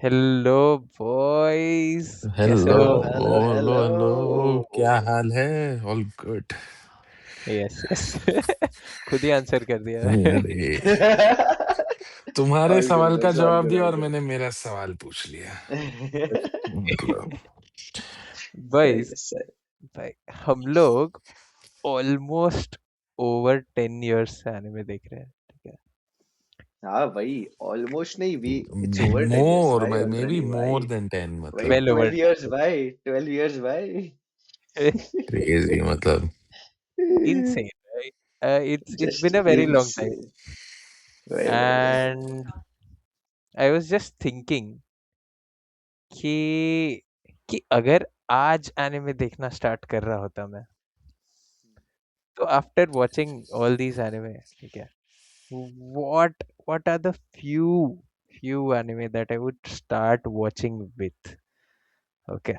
Hello boys, कैसे hello हो? Hello hello क्या hello. हाल है? All good. यस यस खुद ही आंसर कर दिया अरे तुम्हारे All good, सवाल का boys. All जवाब good, दिया all और good. मैंने मेरा सवाल पूछ लिया। मतलब सही बॉयज है, सही. भाई, हम लोग ऑलमोस्ट ओवर 10 years से एनिमे देख रहे हैं, ठीक है? हाँ भाई, almost नहीं भी. It's over 10 years मोर भाई मे बी already मोर भाई. देन 10 भाई मतलब 12 over 12 years भाई, 12 years भाई. क्रेजी मतलब insane, right? It's Just been a very long time, insane. भाई. and I was just thinking कि अगर आज एनिमे देखना स्टार्ट कर रहा होता मैं, तो after watching all these anime, ठीक है, what are the few anime that I would start watching with? Okay,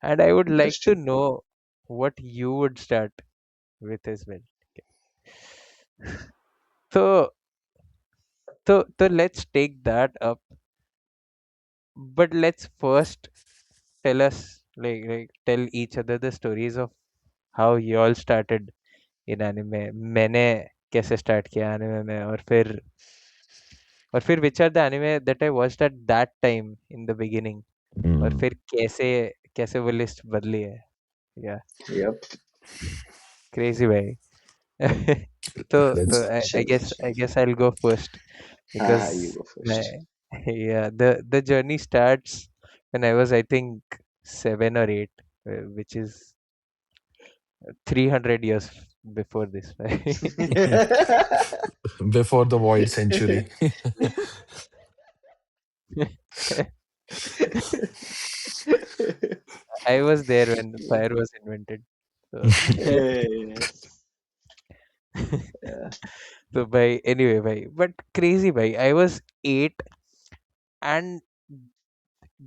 and I would like to Interesting. know what you would start with as well. Okay. So let's take that up, but let's first tell us, like tell each other the stories of how you all started in anime. मैंने कैसे start किया anime में, और फिर which are the anime that I watched at that time in the beginning, और फिर कैसे कैसे वो लिस्ट बदली है. या Yep. क्रेजी भाई. तो let's I guess I'll go first हाँ, because you go my first. yeah, the journey starts when I was, I think, 7 or 8, which is 300 years before this, right? Before the void century. I was there when fire was invented. So, Yes. Yeah. so by anyway, by but crazy, by I was 8, and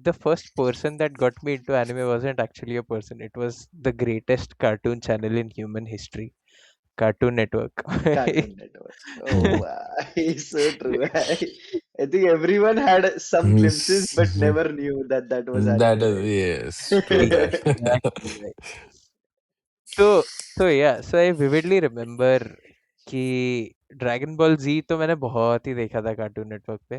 the first person that got me into anime wasn't actually a person. It was the greatest cartoon channel in human history, Cartoon Network. Cartoon Network. Oh, so true. I think everyone had some glimpses, but never knew that that was That anime, is, right? yes, true that. Exactly, right. तो yeah, so I vividly remember कि dragon ball जी तो मैंने बहुत ही देखा था cartoon Network पे,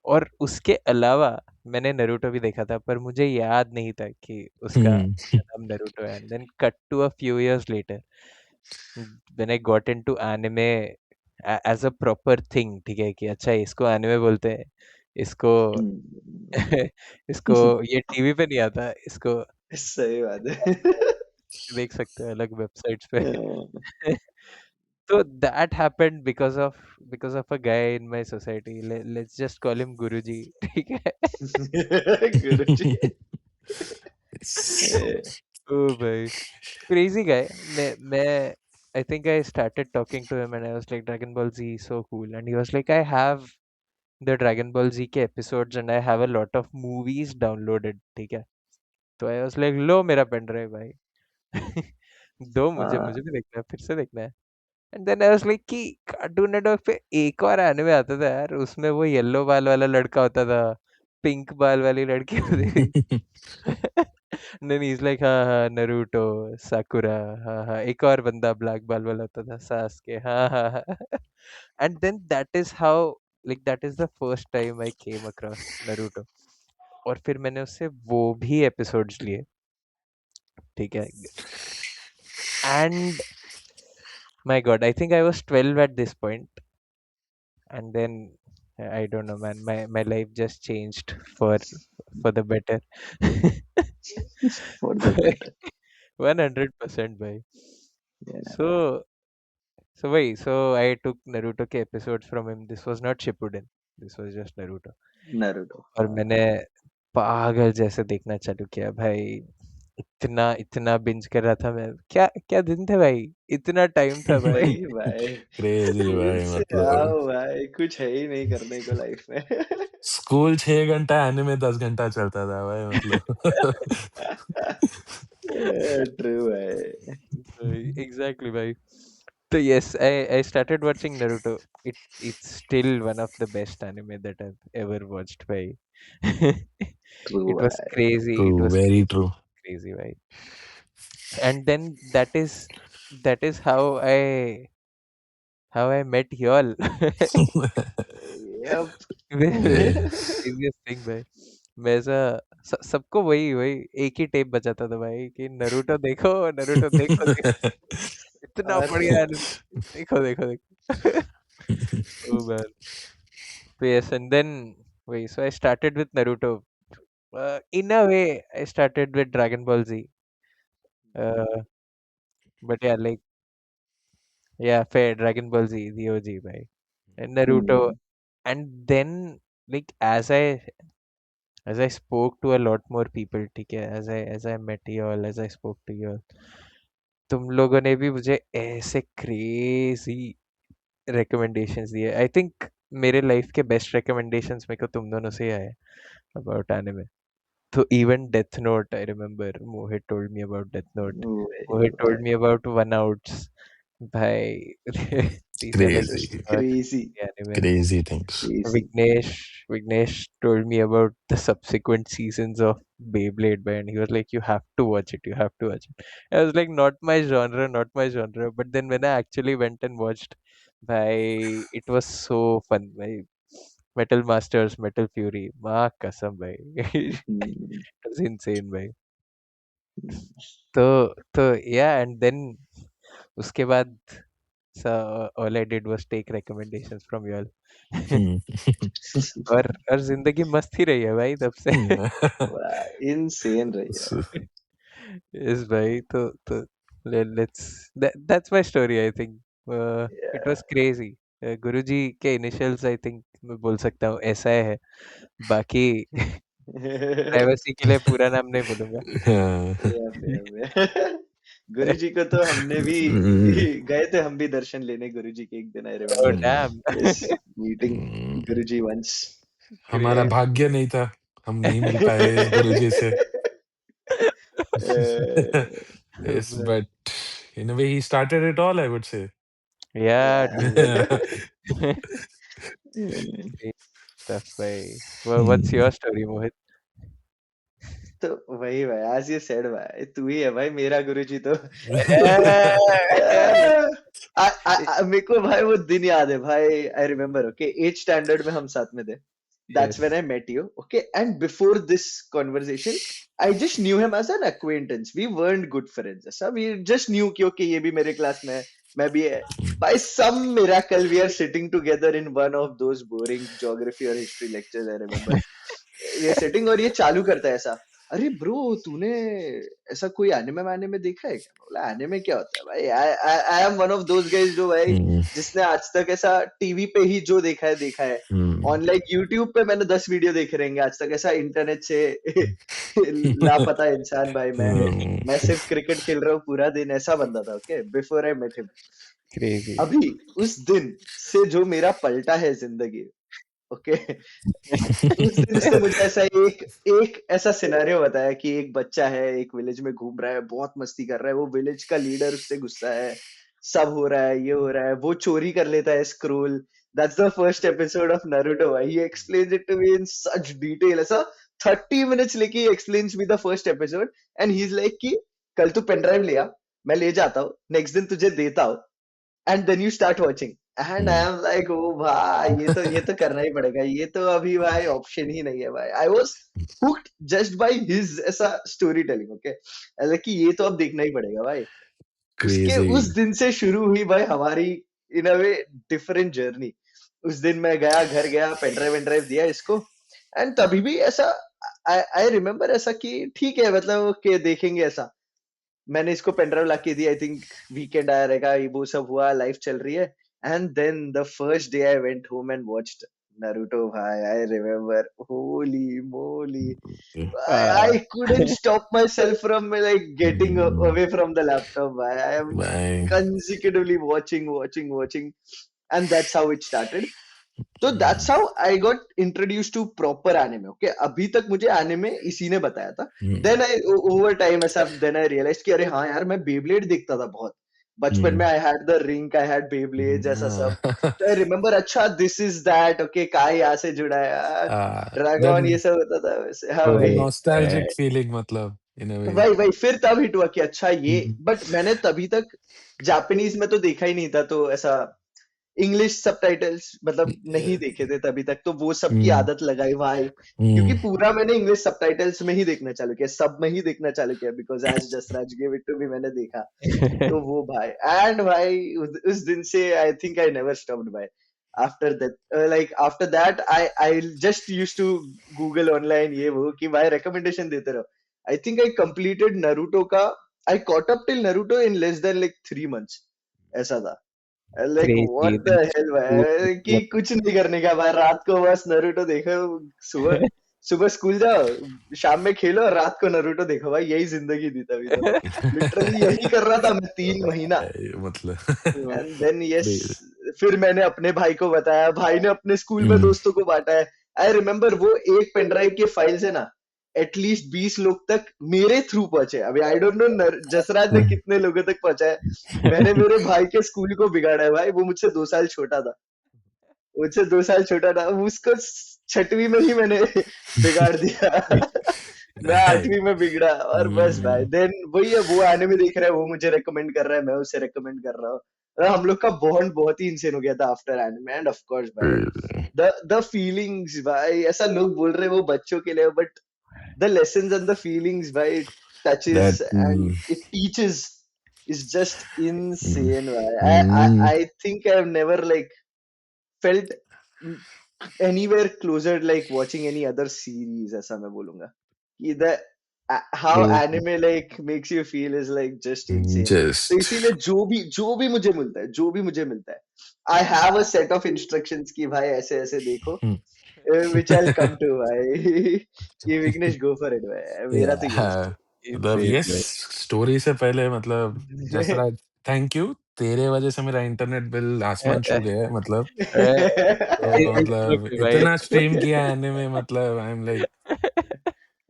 और उसके अलावा मैंने नरूटो भी देखा था, पर मुझे याद नहीं था कि उसका नाम नरूटो है. And then cut to a few years later when I got into anime as a proper thing, ठीक है, कि अच्छा इसको एनिमे बोलते हैं, इसको इसको ये टीवी पे नहीं आता, इसको सही बात है. देख सकते हैं अलग वेबसाइट्स पे. हाँ. So that happened because of a guy in my society. Let's just call him Guruji. ठीक है? गुरुजी. Oh भाई, crazy guy. मैं I think I started talking to him and I was like, Dragon Ball Z is so cool, and he was like, I have the Dragon Ball Z के episodes and I have a lot of movies downloaded, ठीक है? तो I was like, लो मेरा pen drive भाई. दो, मुझे हाँ. मुझे भी देखना है, फिर से देखना है. And then I was like कि कार्टून नेटवर्क पे एक और एनिमे आता था यार, उसमें वो येलो बाल वाला लड़का होता था, पिंक बाल वाली लड़की होती थी. देन ही इज लाइक, हाँ हाँ नरूटो, साकुरा, हाँ हाँ एक और बंदा ब्लैक बाल वाला होता था, सास्के, हाँ हाँ हाँ. And then that is how, like that is the first time I came across Naruto. और फिर मैंने उससे वो भी एपिसोड्स लिए, ठीक है. And my God, I think I was 12 at this point, and then I don't know, man, my life just changed for the better. For the better. 100% by. Yeah. So so I took Naruto के episodes from him. This was not Shippuden, this was just Naruto. Naruto. और मैंने पागल जैसे देखना चालू किया भाई. इतना इतना बिंज कर रहा था मैं. क्या क्या दिन थे भाई, इतना टाइम था भाई. वही भाई. क्रेजी स्कूल भाई से मतलब आओ भाई, कुछ है ही नहीं करने को लाइफ में. स्कूल 6 घंटा, एनिमे 10 घंटा चलता था भाई मतलब। ट्रू भाई. एग्जैक्टली भाई. So yes, I started watching Naruto. It's still one of the best anime that I've ever watched. By True it was भाई. crazy. It True, was very crazy, true. crazy, right? And then that is how I met y'all. Yep. Yeah. Craziest thing भाई. मैं ऐसा सबको वही वही एक ही tape बजाता था भाई कि नरूटो देखो, नरूटो देखो, देखो, इतना और बढ़िया anime, देखो देखो देखो. Oh man. So yes, and then wait. So I started with Naruto. In a way, I started with Dragon Ball Z. Uh, but yeah, like yeah, fair Dragon Ball Z, the OG, bhai, and Naruto, Hmm. and then like as I spoke to a lot more people, ठीक है, as I met you all, as I spoke to you all, तुम लोगों ने भी मुझे ऐसे crazy recommendations दिए. I think मेरे लाइफ के बेस्ट recommendations मेरे को तुम दोनों से ही आए about anime. So even Death Note, I remember Mohit told me about Death Note. Wait, Mohit told भाई. me about One Outs. Bhai, these are like Crazy, Crazy. the anime. crazy things. Crazy. Vignesh told me about the subsequent seasons of Beyblade, bhai, and he was like, "You have to watch it. You have to watch it." I was like, "Not my genre, not my genre." But then when I actually went and watched, bhai, it was so fun. Bhai. Metal Masters, Metal Fury, माँ कसम भाई. Hmm. It was insane भाई. तो yeah, and then उसके बाद so all I did was take recommendations from you all. Hmm. और जिंदगी मस्त ही रही है भाई तब से. Wow, insane रही है. So, Yes भाई, तो that's my story I think. It was crazy. गुरुजी के initials I think मैं बोल सकता हूँ ऐसा है. बाकी Yeah. प्राइवेसी के लिए पूरा नाम नहीं बोलूंगा. Yep, yep, yep. गुरुजी को तो हमने भी mm, गए थे हम भी दर्शन लेने गुरुजी के एक दिन आई Oh remember damn. Yes meeting mm, गुरुजी वंस हमारा Crazy. भाग्य नहीं था, हम नहीं मिल पाए इस गुरुजी से. Yes, Man. but in a way, he started it all, I would say. Yeah, true. Yeah. Great stuff भाई. What's Hmm. your story, Mohit? तो वही भाई एज यू सेड भाई तू ही है भाई मेरा गुरुजी तो मेरे को भाई वो दिन याद है भाई I remember okay 8th standard में हम साथ में थे that's when Yes. I met you okay and before this conversation I just knew him as an acquaintance we weren't good friends ऐसा we just knew कि okay ये भी मेरे क्लास में है मैं भी है by some miracle we are sitting together in one of those boring geography or history lectures I remember ये सेटिंग और ये चालू करता है ऐसा अरे ब्रो तूने ऐसा कोई एनिमे वैनिमे देखा है क्या मैं बोला एनिमे क्या होता है भाई I M one of those guys जो भाई Hmm. जिसने आज तक ऐसा टीवी पे ही जो देखा है Hmm. ऑन लाइक यूट्यूब पे मैंने 10 वीडियो देखे रहेंगे आज तक ऐसा इंटरनेट से लापता इंसान भाई Hmm. मैं सिर्फ क्रिकेट खेल रहा हूँ पूरा दिन ऐसा बंदा था okay before I met him Crazy. अभी उस दिन से जो मेरा पलटा है जिंदगी ओके उस दिन उसने मुझे ऐसा एक एक ऐसा सिनेरियो बताया कि एक बच्चा है एक विलेज में घूम रहा है बहुत मस्ती कर रहा है वो विलेज का लीडर उससे गुस्सा है सब हो रहा है ये हो रहा है वो चोरी कर लेता है scroll that's the first episode of Naruto he explains it to me in such detail ऐसा 30 मिनट्स लेके explains me the first episode and he is like कि कल तू पेन ड्राइव लिया मैं ले जाता हूँ नेक्स्ट दिन तुझे देता हूँ and then you start watching and I Hmm. Am like ओ भाई ये तो करना ही पड़ेगा ये तो अभी भाई ऑप्शन ही नहीं है भाई I was hooked just by his ऐसा स्टोरी टेलिंग ओके ऐसा कि ये तो अब देखना ही पड़ेगा भाई उसके उस Crazy. दिन से शुरू हुई भाई हमारी इन अ वे डिफरेंट जर्नी उस दिन मैं गया घर गया पेन ड्राइव दिया इसको एंड तभी भी ऐसा आई रिमेम्बर ऐसा कि ठीक है मतलब कि देखेंगे ऐसा मैंने इसको पेनड्राइव ला के दी आई थिंक वीकेंड आया रहेगा ये वो सब हुआ लाइफ चल रही है and then the first day I went home and watched Naruto भाई I remember holy moly Uh, I couldn't stop myself from like getting Hmm. away from the laptop. I am Bye. consecutively watching, and that's how it started. तो that's how I got introduce to proper anime okay अभी तक मुझे anime इसी ने बताया था Hmm. Then I over time ऐसा then I realise कि अरे हाँ यार मैं बेब्लेड देखता था बहुत बचपन में I had the ring, I had Beyblades, ऐसा सब। तो आई रिमेम्बर, अच्छा दिस इज दैट, ओके काय यहाँ से जुड़ा है यार, ड्रैगन ये Then सब होता था वैसे। हाँ the भाई। nostalgic feeling मतलब in a way. भाई भाई फिर तब हिट हुआ कि अच्छा ये, Mhm. बट मैंने तभी तक जापानीज में तो देखा ही नहीं था, तो ऐसा इंग्लिश सबटाइटल्स मतलब नहीं Yeah. देखे थे तभी तक, तो वो सब की Mm. आदत लगाई भाई, क्योंकि Mm. पूरा मैंने इंग्लिश सबटाइटल्स में ही देखना चालू किया, सब में ही देखना चालू किया, because as Jasraj give it to me मैंने देखा। तो वो भाई, एंड भाई उस दिन से I think I never stopped भाई। After that, like after that I just used to Google online ये वो कि भाई रिकमेंडेशन देते रहो। I think I completed Naruto का, I caught up till Naruto in less than like 3 months, ऐसा था। Like what crazy the this hell भाई, कि कुछ नहीं करने का भाई, रात को बस नारुतो देखो, सुबह सुबह स्कूल जाओ, शाम में खेलो और रात को नारुतो देखो भाई, यही जिंदगी थी तभी तो। लिटरली यही कर रहा था मैं 3 महीना। मतलब एंड देन यस, crazy. फिर मैंने अपने भाई को बताया, भाई ने अपने स्कूल में Mm. दोस्तों को बांटा है। आई रिमेम्बर वो एक पेन ड्राइव के फाइल से ना एटलीस्ट 20 लोग तक मेरे थ्रू पहुंचे। अभी आई डोंट नो जसराज ने Mm. कितने लोगों तक पहुंचा है। मैंने मेरे भाई के स्कूल को बिगाड़ा है भाई, वो मुझसे 2 साल छोटा था, मुझसे 2 साल छोटा था, उसको 6वीं में ही मैंने बिगाड़ दिया। मैं Right. 8वीं में बिगड़ा, और बस भाई Mm. देन वही है, वो एनिमे देख रहा है, वो मुझे रेकमेंड कर रहा है, मैं उसे रेकमेंड कर रहा हूँ। हम लोग का बॉन्ड बहुत ही इंसेन हो गया था after anime, end of course भाई Crazy. द फीलिंग्स भाई, ऐसा लोग बोल रहे हैं वो बच्चों के लिए, but the lessons and the feelings by it touches That and it teaches is just mm, insane. mm, I think I've never like felt anywhere closer like watching any other series, ऐसा मैं बोलूंगा कि the how anime like makes you feel is like just insane. तो just इसीलिए जो भी मुझे मिलता है, जो भी मुझे मिलता है, I have a set of instructions कि भाई ऐसे ऐसे देखो, mm. which I'll come to भाई। ये विघ्नेश go for it भाई, मेरा तो यही Yeah. मतलब insane यस भाई। स्टोरी से पहले मतलब है। जसराज थैंक यू तेरे वजह से मेरा इंटरनेट बिल आसमान छू गया है मतलब तो इट्स मतलब ओके भाई, इतना इट्स स्ट्रीम ओके। किया एनिमे मतलब आई एम लाइक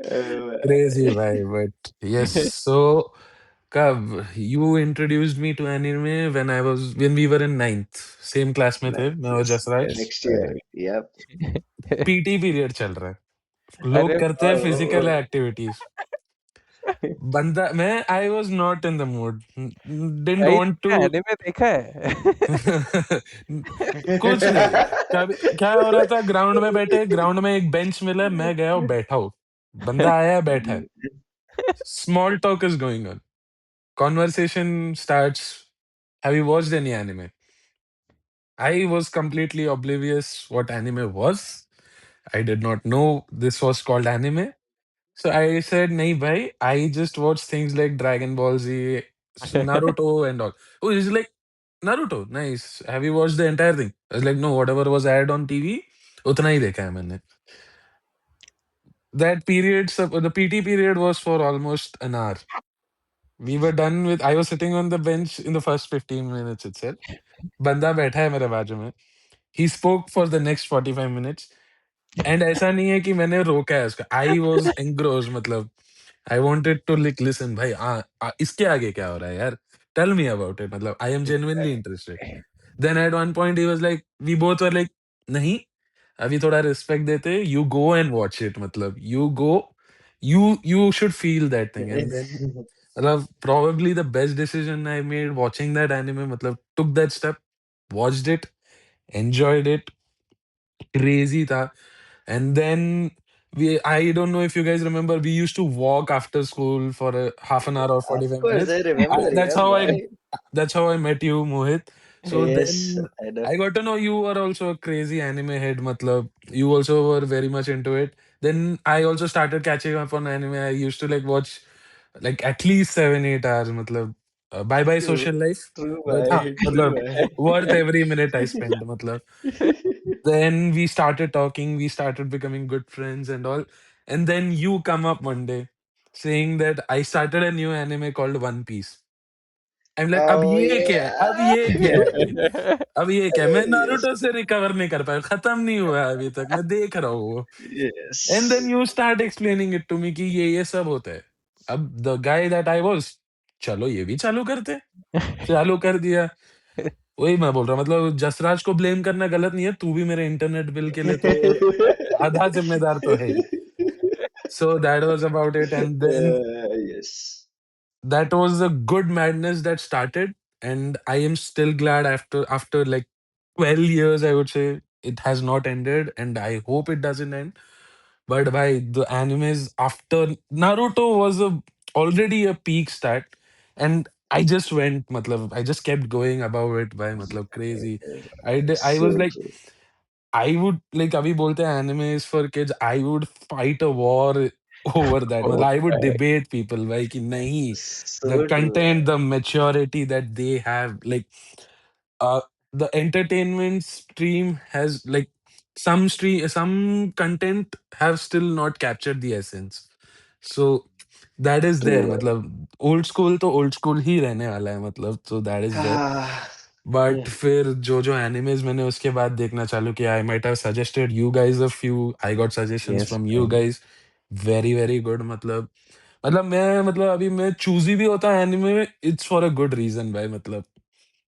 क्रेजी भाई। भाई बट यस सो कब you introduced me to anime when we were in ninth same class में थे मैं और Nice. Jasraj Next year, yep. PT period चल रहा है अरे लोग करते हैं फिजिकल Oh, एक्टिविटीज बंदा मैं आई was not in the mood didn't भाई वांट टू तुमने एनिमे देखा है? कुछ नहीं कभी क्या हो रहा था ग्राउंड में बैठे ग्राउंड में एक बेंच मिला मैं गया और बैठा हूँ बंदा आया बैठा है small talk is going on conversation starts have you watched any anime I was completely oblivious what anime was. I did not know this was called anime. So I said, nahi bhai, I just watch things like Dragon Ball Z, Naruto and all. Oh, he's like, Naruto, nice. Have you watched the entire thing? I was like, no, whatever was aired on TV, उतना ही देखा है मैंने. That period, the PT period was for almost an hour. We were done with, I was sitting on the bench in the first 15 minutes itself. बंदा बैठा है मेरे बाजू में. He spoke for the next 45 minutes. And ऐसा नहीं है कि मैंने रोका है उसका आई वॉज एंग्रोज मतलब I wanted to like listen भाई इसके आगे क्या हो रहा है यार टेल मी अबाउट इट मतलब I am genuinely interested then at one point he was like we both were like नहीं अभी थोड़ा रिस्पेक्ट देते you go and watch it मतलब you go you should feel that thing and then मतलब probably the best decision I made watching that anime मतलब took that step watched it enjoyed it crazy था and then I don't know if you guys remember, we used to walk after school for a half an hour or of 45 course, minutes. I remember, That's yeah, how bhai. I met you, Mohit. So Yes, then I know. I got to know you were also a crazy anime head, matlab. You also were very much into it. Then I also started catching up on anime. I used to like watch like at least 7, 8 hours, matlab. Bye bye True, social life. true, But हाँ, bhai, true, matlab worth bhai. every minute I spent, matlab. Then we started talking, we started becoming good friends and all. And then you come up one day saying that I started a new anime called One Piece. I'm like, अब Oh, ये क्या है? अब ये क्या है भाई? yeah. अब ये क्या है? मैं Yes, नारुतो से रिकवर नहीं कर पाया, खत्म नहीं हुआ है अभी तक, मैं देख रहा हूँ वो. And then yes. you start explaining it to me कि ये सब होता है. अब the guy that I was, चलो ये भी चालू करते। चालू कर दिया। वही मैं बोल रहा हूँ, मतलब जसराज को ब्लेम करना गलत नहीं है, तू भी मेरे इंटरनेट बिल के लिए तो आधा ज़िम्मेदार तो है ही। So that was about it, and then Yes. that was a good madness that started, and I am still glad after like 12 years, I would say, it has not ended, and I hope it doesn't end. But bhai, the animes after Naruto was already a peak start, and I just went, matlab, I just kept going above it by matlab crazy. I was So like, true. I would like अभी बोलते हैं anime is for kids. I would fight a war over that. मतलब Oh I would भाई, debate people भाई कि नहीं, the So true. content, the maturity that they have, like uh the entertainment stream has like some content have still not captured the essence. So that is there. True. मतलब old school तो old school ही रहने वाला है, मतलब so that is there. Ah, but yeah. फिर जो animes मैंने उसके बाद देखना चालू किया, I might have suggested you guys a few, I got suggestions yes from you भाई, गाइज़, वेरी, वेरी गुड। मतलब मैं मतलब अभी मैं चूज़ी भी होता है एनिमे में, it's for a good reason भाई, मतलब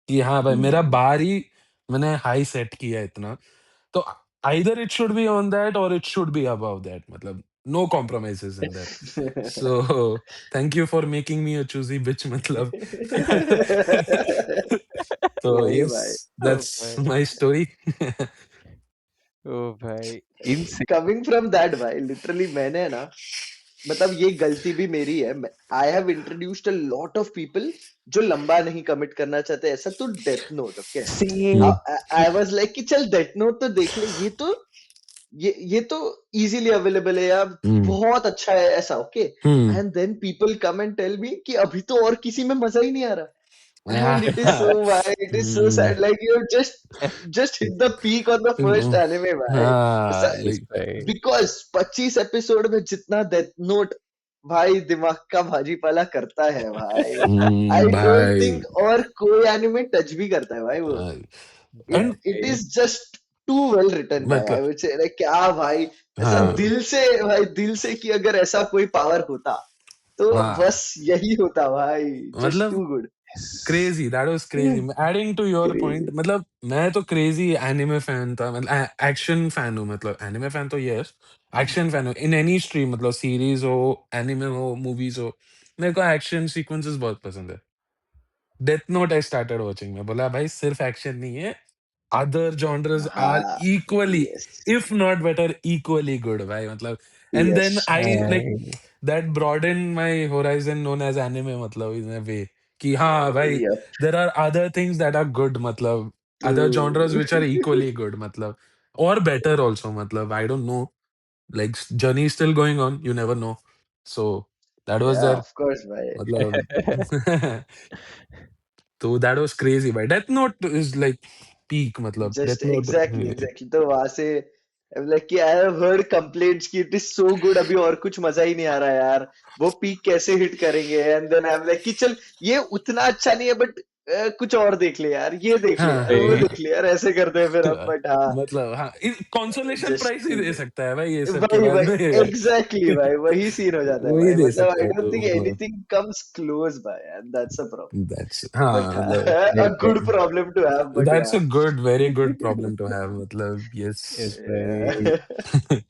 कि हाँ भाई, मेरा Hmm. बार ही मैंने हाई सेट किया है इतना, तो either it should be on that और it should be above that, मतलब no compromises in that. So thank you for making me a choosy bitch मतलब। So वही yes, भाई। ओ that's भाई, my story. ओ भाई, इनसे कमिंग फ्रॉम दैट भाई, literally मैंने ना, मतलब ये गलती भी मेरी है। I have introduced a lot of people जो लंबा नहीं कमिट करना चाहते ऐसा, तो death note. Okay, same Mm, I was like कि चल डेथ नोट तो देख ले, ये तो इजीली अवेलेबल है यार, mm, बहुत अच्छा है ऐसा। Okay, mm. And then people come and tell me कि अभी तो और किसी में मजा ही नहीं आ रहा। And it is so Yeah. why it is so Mm, sad. Like you just hit the peak on the first mm, anime, भाई। यस like, भाई, Because 25 एपिसोड में जितना डेथ नोट भाई दिमाग का भाजीपाला करता है भाई, आई डोंट bhai. थिंक और कोई एनिमे टच भी करता है भाई वो। Uh, इट and इट भाई, is just too well written भाई, मतलब आई वुड से। क्या भाई, ऐसा हाँ, दिल से भाई, दिल से कि अगर ऐसा कोई पावर होता तो हाँ, बस यही होता भाई। जस्ट मतलब too good. Crazy, that was crazy. Adding to your crazy. Point, मतलब मैं तो क्रेजी एनिमे फैन था, मतलब एक्शन फैन हूँ, मतलब एनिमे फैन तो यस, एक्शन फैन हूँ इन एनी स्ट्रीम, मतलब सीरीज हो, एनिमे हो, मूवीज हो, मेरे को एक्शन सीक्वेंसेस बहुत पसंद है। Death note I started watching, मैं बोला भाई सिर्फ एक्शन नहीं है, अदर जॉनर्स आर हाँ। Equally, yes. If not better, equally good भाई, मतलब and yes. Then I like भाई, that broaden my horizon known as anime, मतलब इन अ वे कि हाँ भाई, yup. There are other things that are good, मतलब other genres true. Which are equally good, मतलब और बेटर आल्सो, मतलब I don't know, like journey is still going on, you never know. So that was या there, of course भाई। मतलब तो that was crazy भाई, death note is like peak, मतलब just death note. Exactly exactly, तो वहां से like कि आई हैव हर्ड कंप्लेंट्स कि इट इज सो गुड, अभी और कुछ मजा ही नहीं आ रहा यार, वो पीक कैसे हिट करेंगे। And then I am like कि चल ये उतना अच्छा नहीं है, बट कुछ और देख ले यार, ये देख ले यार, वो भाई, हाँ, देख ले यार, ऐसे करते हैं फिर हम। बट हाँ, मतलब हाँ, कंसोलेशन जस्ट प्राइस ही टू दे गुड। सकता है भाई ये सब के वही बाद वही में। एग्जैक्टली भाई, वही सीन हो जाता है वही भाई। दे मतलब सकता आई है डोंट थिंक तो एनीथिंग कम्स क्लोज भाई, and that's a problem. That's हाँ, बट मतलब a good problem to have, but that's yeah. A good, very good problem to have, मतलब यस। यस भाई, Yeah.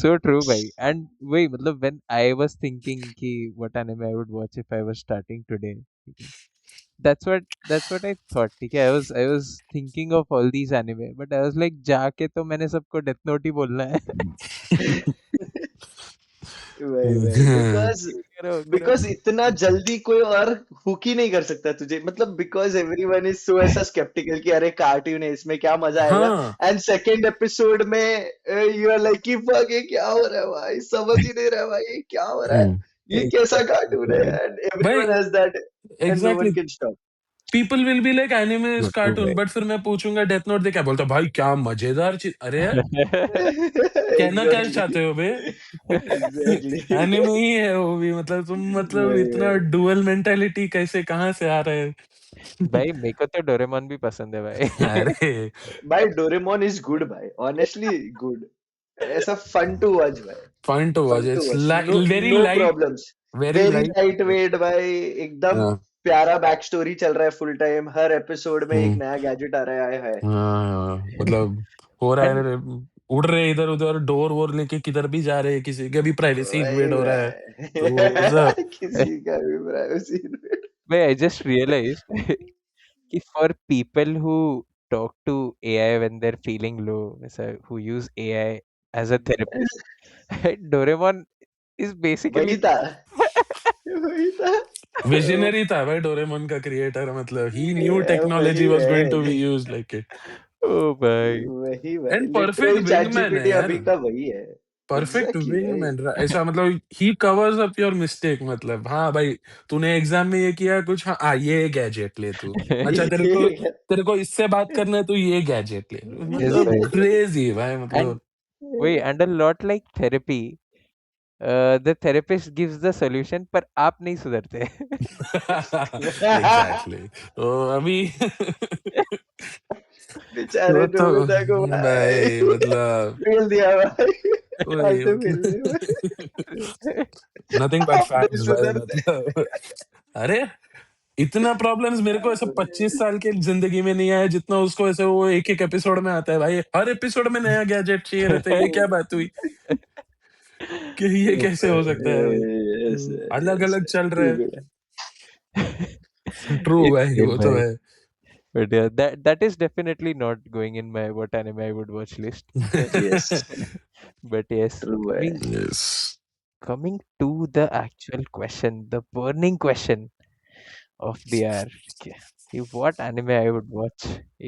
सो ट्रू भाई। And वही मतलब when I was thinking कि what anime I would watch if I was starting today, that's what I thought, ठीक है। I was thinking of all these anime, but I was like जाके तो मैंने सबको डेथ नोट ही बोलना है। वही बिकॉज करो करो। बिकॉज इतना जल्दी कोई और हुक ही नहीं कर सकता तुझे, मतलब बिकॉज एवरीवन इज सो ऐसा स्केप्टिकल कि अरे कार्टून है, इसमें क्या मजा आएगा। हाँ, एंड सेकेंड एपिसोड में यू आर लाइक कि fuck, ये क्या हो रहा है भाई, समझ ही नहीं रहा है भाई, ये क्या हो रहा है, हम्म, ये कैसा कार्टून है। भाई, एंड भाई everyone has that, and no one exactly, can stop. People will be like anime is true true cartoon, भाई। बट फिर मैं पूछूंगा डेथ नोट दे, क्या बोलता भाई, क्या मजेदार चीज, अरे यार कहना क्या एग्जैक्टली। चाहते हो बे? एग्जैक्टली। एनिमे ही है वो भी, मतलब तुम मतलब वही इतना वही डुअल मेंटालिटी कैसे कहाँ से आ रहा है? भाई मेरे को तो डोरेमोन भी पसंद है भाई। अरे भाई डोरेमोन इज गुड भाई, ऑनेस्टली गुड। ऐसा फन टू वॉच भाई, fun to watch, fun to it's watch, no very no light, problems. Very very light. Light weight भाई, एकदम हाँ। प्यारा बैक स्टोरी चल रहा है फुल टाइम, हर एपिसोड में एक हम्म। नया गैजेट आ रहा है। हाँ, मतलब हो रहा एंड है, उड़ रहे हैं इधर उधर, डोर वोर लेके किधर भी जा रहे हैं, किसी का भी प्राइवेसी वही इन्वेड हो रहा है, तो ऐसा। भाई किसी का भी privacy. wait, I just realized कि for people who talk to AI when they're feeling low, so who use AI as a therapist, Doraemon is basically वही था, वही था। ओ, विजनरी था भाई डोरेमोन का क्रिएटर, मतलब ही न्यू वही technology was going to be है, यूज्ड लाइक इट। oh भाई वही भाई, and perfect literally chat wingman है जीपीटी यार, अभी का वही है। परफेक्ट एग्जैक्टली भाई। विंगमैन ऐसा, मतलब ही कवर्स अप योर मिस्टेक, मतलब हाँ भाई तूने एग्जाम में ये किया कुछ, हाँ ये गैजेट ले तू। अच्छा तेरे को इससे बात करना है तो ये गैजेट ले, yes मतलब भाई क्रेजी भाई and मतलब। wait and a lot like therapy the therapist gives the solution पर आप नहीं सुधरते एग्जैक्टली। तो अभी बेचारे वो तो नोबिता को भाई भाई मतलब फेल दिया भाई, वही ऑटो फेलने में। नथिंग बट आप नहीं फैक्ट्स भाई सुधरते। मतलब। अरे इतना प्रॉब्लम्स मेरे को ऐसे 25 साल के जिंदगी में नहीं आया जितना उसको, ऐसे वो एक एक एपिसोड में आता है भाई, हर एपिसोड में नया गैजेट चाहिए रहता है, ये क्या बात हुई कि ये oh कैसे हो सकता है भाई, यस अलग यस, अलग चल रहा टू है। गुड। ट्रू it's भाई, great वो तो भाई है। but yeah that is definitely not going in my what anime I would watch list yes, but yes true है। Yes. coming to the actual question the burning question of the hour कि what anime I would watch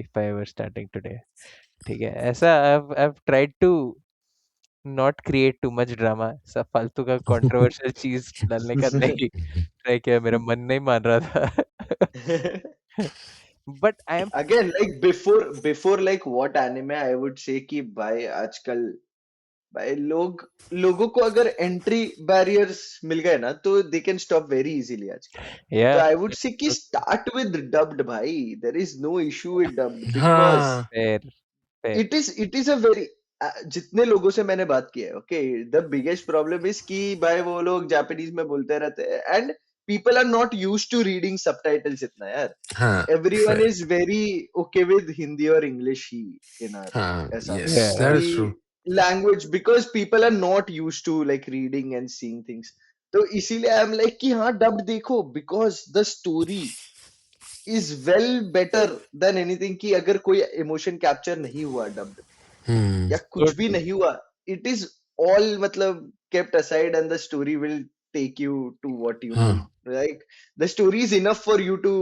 if I were starting today ठीक है ऐसा I've tried to not create too much drama सब फालतू का controversial चीज डालने का नहीं ट्राई किया मेरा मन नहीं मान रहा था but I am again like before like what anime I would say कि भाई आजकल, भाई लोगों को अगर एंट्री बैरियर्स मिल गए ना तो they can stop very easily आजकल। तो yeah आई वुड से कि स्टार्ट विद डब्ड भाई, there is no issue with dubbed because हाँ। fair fair it is a very, जितने लोगों से मैंने बात किया है, okay, the biggest problem is कि भाई वो लोग जापानीज में बोलते रहते हैं and people are not used to reading subtitles इतना यार। हाँ। Everyone is very okay with Hindi और इंग्लिश ही इन आर, हाँ, ऐसा यस yeah दैट कि is true. Language, because people are not used to like reading and seeing things. तो इसीलिए आई एम लाइक कि हाँ डब्ड देखो, because the story is well better than anything. कि अगर कोई इमोशन कैप्चर नहीं हुआ डब्ड हम्म। या so कुछ भी true नहीं हुआ, इट इज ऑल मतलब kept aside and the story will take you to what you हाँ। need, like the story is enough for you to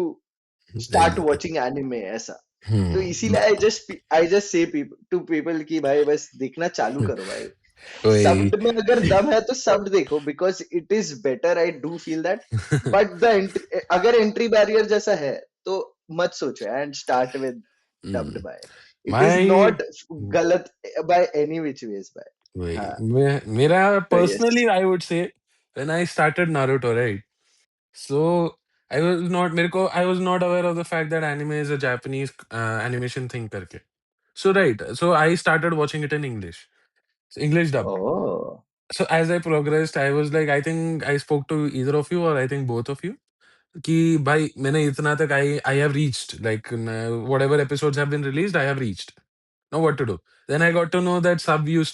start नहीं, watching anime ऐसा। तो हम्म। इसीलिए I just say to people कि भाई बस देखना चालू करो भाई। वही। शब्द में अगर दम है तो शब्द देखो, because it is better, I do feel that. But the अगर एंट्री बैरियर जैसा है तो मत सोचो and start with dubbed bye. It is my not गलत by any which ways bye. वही हाँ, मेरा तो personally yes. I would say when I started Naruto right, so I was not, मेरे को I was not aware of the fact that anime is a Japanese animation thing करके। So right, so I started watching it in English, English dub. Oh, So as I progressed, I was like, I think I spoke to either of you or I think both of you कि भाई मैंने इतना तक I have reached like whatever episodes have been released I have reached. Now what to do? Then I got to know that subs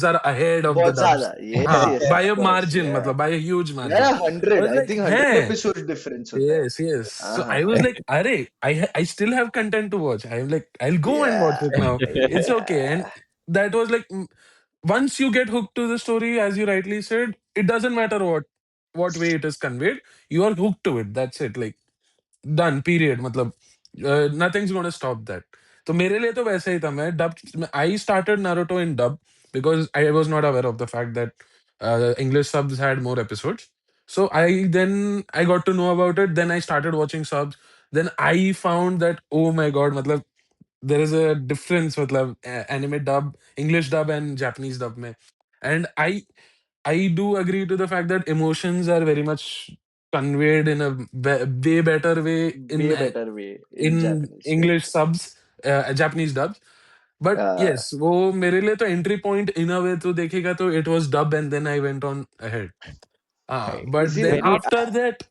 are ahead of the बहुत dubs. ज्यादा, yes हाँ, yes by of a course, margin, या मतलब by a huge या margin. I 100, was I like, think 100 है episode difference होता है। yes, yes. हाँ So हाँ I was हाँ, like, Arey, I still have content to watch. I'm like, I'll go and watch या it now. It's okay. And या that was like, once you get hooked to the story, as you rightly said, it doesn't matter what way it is conveyed. You are hooked to it. That's it. Like done period, मतलब nothings gonna stop that. तो मेरे लिए तो वैसे ही था, मैं dub, I started Naruto in dub because I was not aware of the fact that English subs had more episodes. So I got to know about it, then I started watching subs, then I found that oh my god, मतलब there is a difference, मतलब anime dub, English dub and Japanese dub में, and I do agree to the fact that emotions are very much conveyed in a way better way way better way in in Japanese, English correct. subs, Japanese dubs. But yes, वो मेरे लिए तो entry point in a way तो देखेगा तो it was dub and then I went on ahead. भाई but then इसीलिए very after that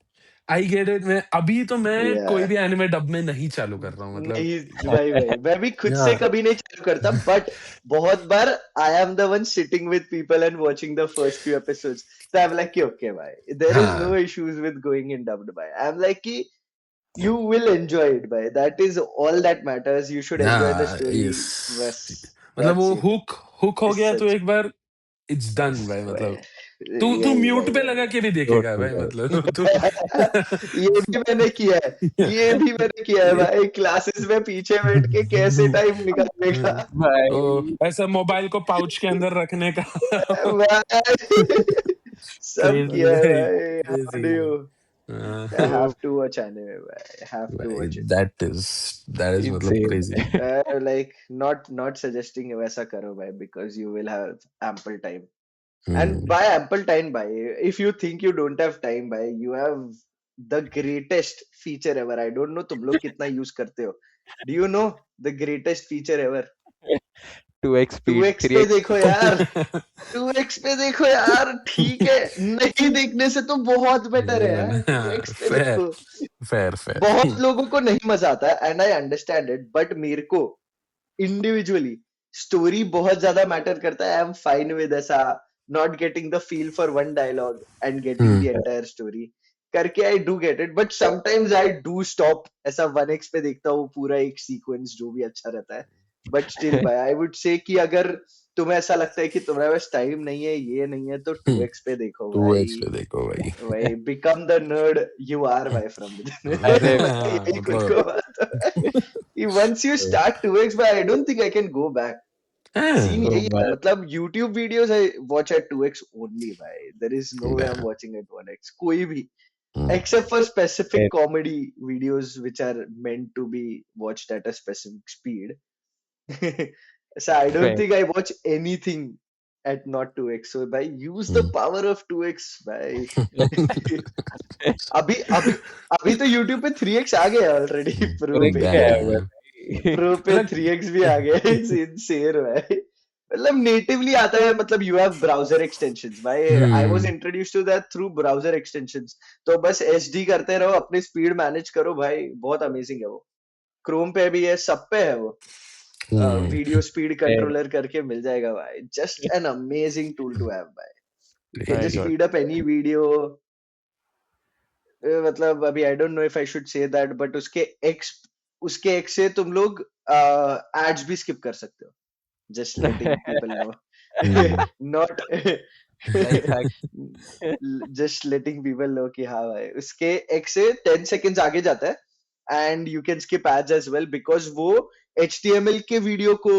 I get it. मैं अभी तो मैं कोई या भी एनिमे डब में नहीं चालू कर रहा हूँ, मतलब नहीं भाई मैं भी खुद से हाँ कभी नहीं चालू करता, बट बहुत बार I am the one sitting with people and watching the first few episodes, तो आई एम लाइक कि ओके भाई देयर इज नो हाँ issues with going in dubbed भाई, आई एम लाइक कि you will enjoy it भाई, that is all that matters, you should enjoy the हाँ story, yes, बस मतलब वो that's it, हुक हो it's गया तो such एक बार इट्स डन भाई, मतलब तू भाई तू यही म्यूट भाई पे लगा यही के भी देखेगा भाई, मतलब तू ये भी मैंने किया है, ये भी मैंने किया है भाई, क्लासेस में पीछे बैठ के कैसे टाइम निकालने का ओ, भाई ऐसा मोबाइल को पाउच के अंदर रखने का भाई, सब क्रेजी किया है भाई, भाई, how do crazy you, I so have to watch anime भाई, I have to भाई, watch it, दैट इज मतलब insane. Crazy. like not suggesting वैसा करो भाई, because you will have ample time. And hmm by ample time, by if you think you don't have time, by you have the greatest feature ever. I don't know तुम लोग कितना use करते हो. Do you know the greatest feature ever? 2x speed 2x पे 3x देखो यार, 2x पे देखो यार, ठीक है, नहीं देखने से तो बहुत बेटर है यार, 2x पे फेयर देखो. Fair fair. बहुत लोगों को नहीं मजा आता है, and I understand it, but मेरे को इंडिविजुअली स्टोरी बहुत ज्यादा मैटर करता है. आई एम फाइन विद ऐसा not getting the feel for one dialogue and getting the entire story करके. I do get it, but sometimes I do stop, ऐसा 1x पे देखता हूँ पूरा एक सीक्वेंस जो भी अच्छा रहता है. बट स्टिल भाई आई वुड से कि अगर तुम्हें ऐसा लगता है कि तुम्हारे पास टाइम नहीं है, ये नहीं है, तो 2x पे देखो 2x भाई. पे देखो भाई. भाई become the nerd you are भाई फ्रॉम अरे यही खुद मतलब को बात है कि once you start 2x, but I don't think I can go back. Scene oh यही है, man मतलब YouTube videos I watch at 2x only भाई. There is no way I'm watching at 1x. कोई भी, except for specific comedy videos which are meant to be watched at a specific speed. So I don't fair think I watch anything at not 2x. So भाई use the power of 2x भाई. अभी अभी अभी तो YouTube पे 3x आ गया already. Pro अरे पे क्या है भाई प्रो पे मतलब 3x भी आ गया. इट्स इनसेन भाई. मतलब नेटिवली आता है, मतलब यू हैव ब्राउजर एक्सटेंशंस भाई. I was introduced to that through browser extensions. तो बस एचडी करते रहो, अपनी स्पीड मैनेज करो भाई, बहुत अमेजिंग है वो. क्रोम पे भी है, सब पे है वो. वीडियो स्पीड fair कंट्रोलर करके मिल जाएगा भाई. Just an amazing tool to have भाई. You can my just god speed up any video. मतलब अभी आई don't know if I should say that, but उसके एक्स से तुम लोग एड्स भी स्किप कर सकते हो. Just letting people know. Not life hack just letting people know कि हाँ भाई, उसके एक्स से 10 सेकेंड्स आगे जाता है, and you can skip ads as well, because वो HTML के वीडियो को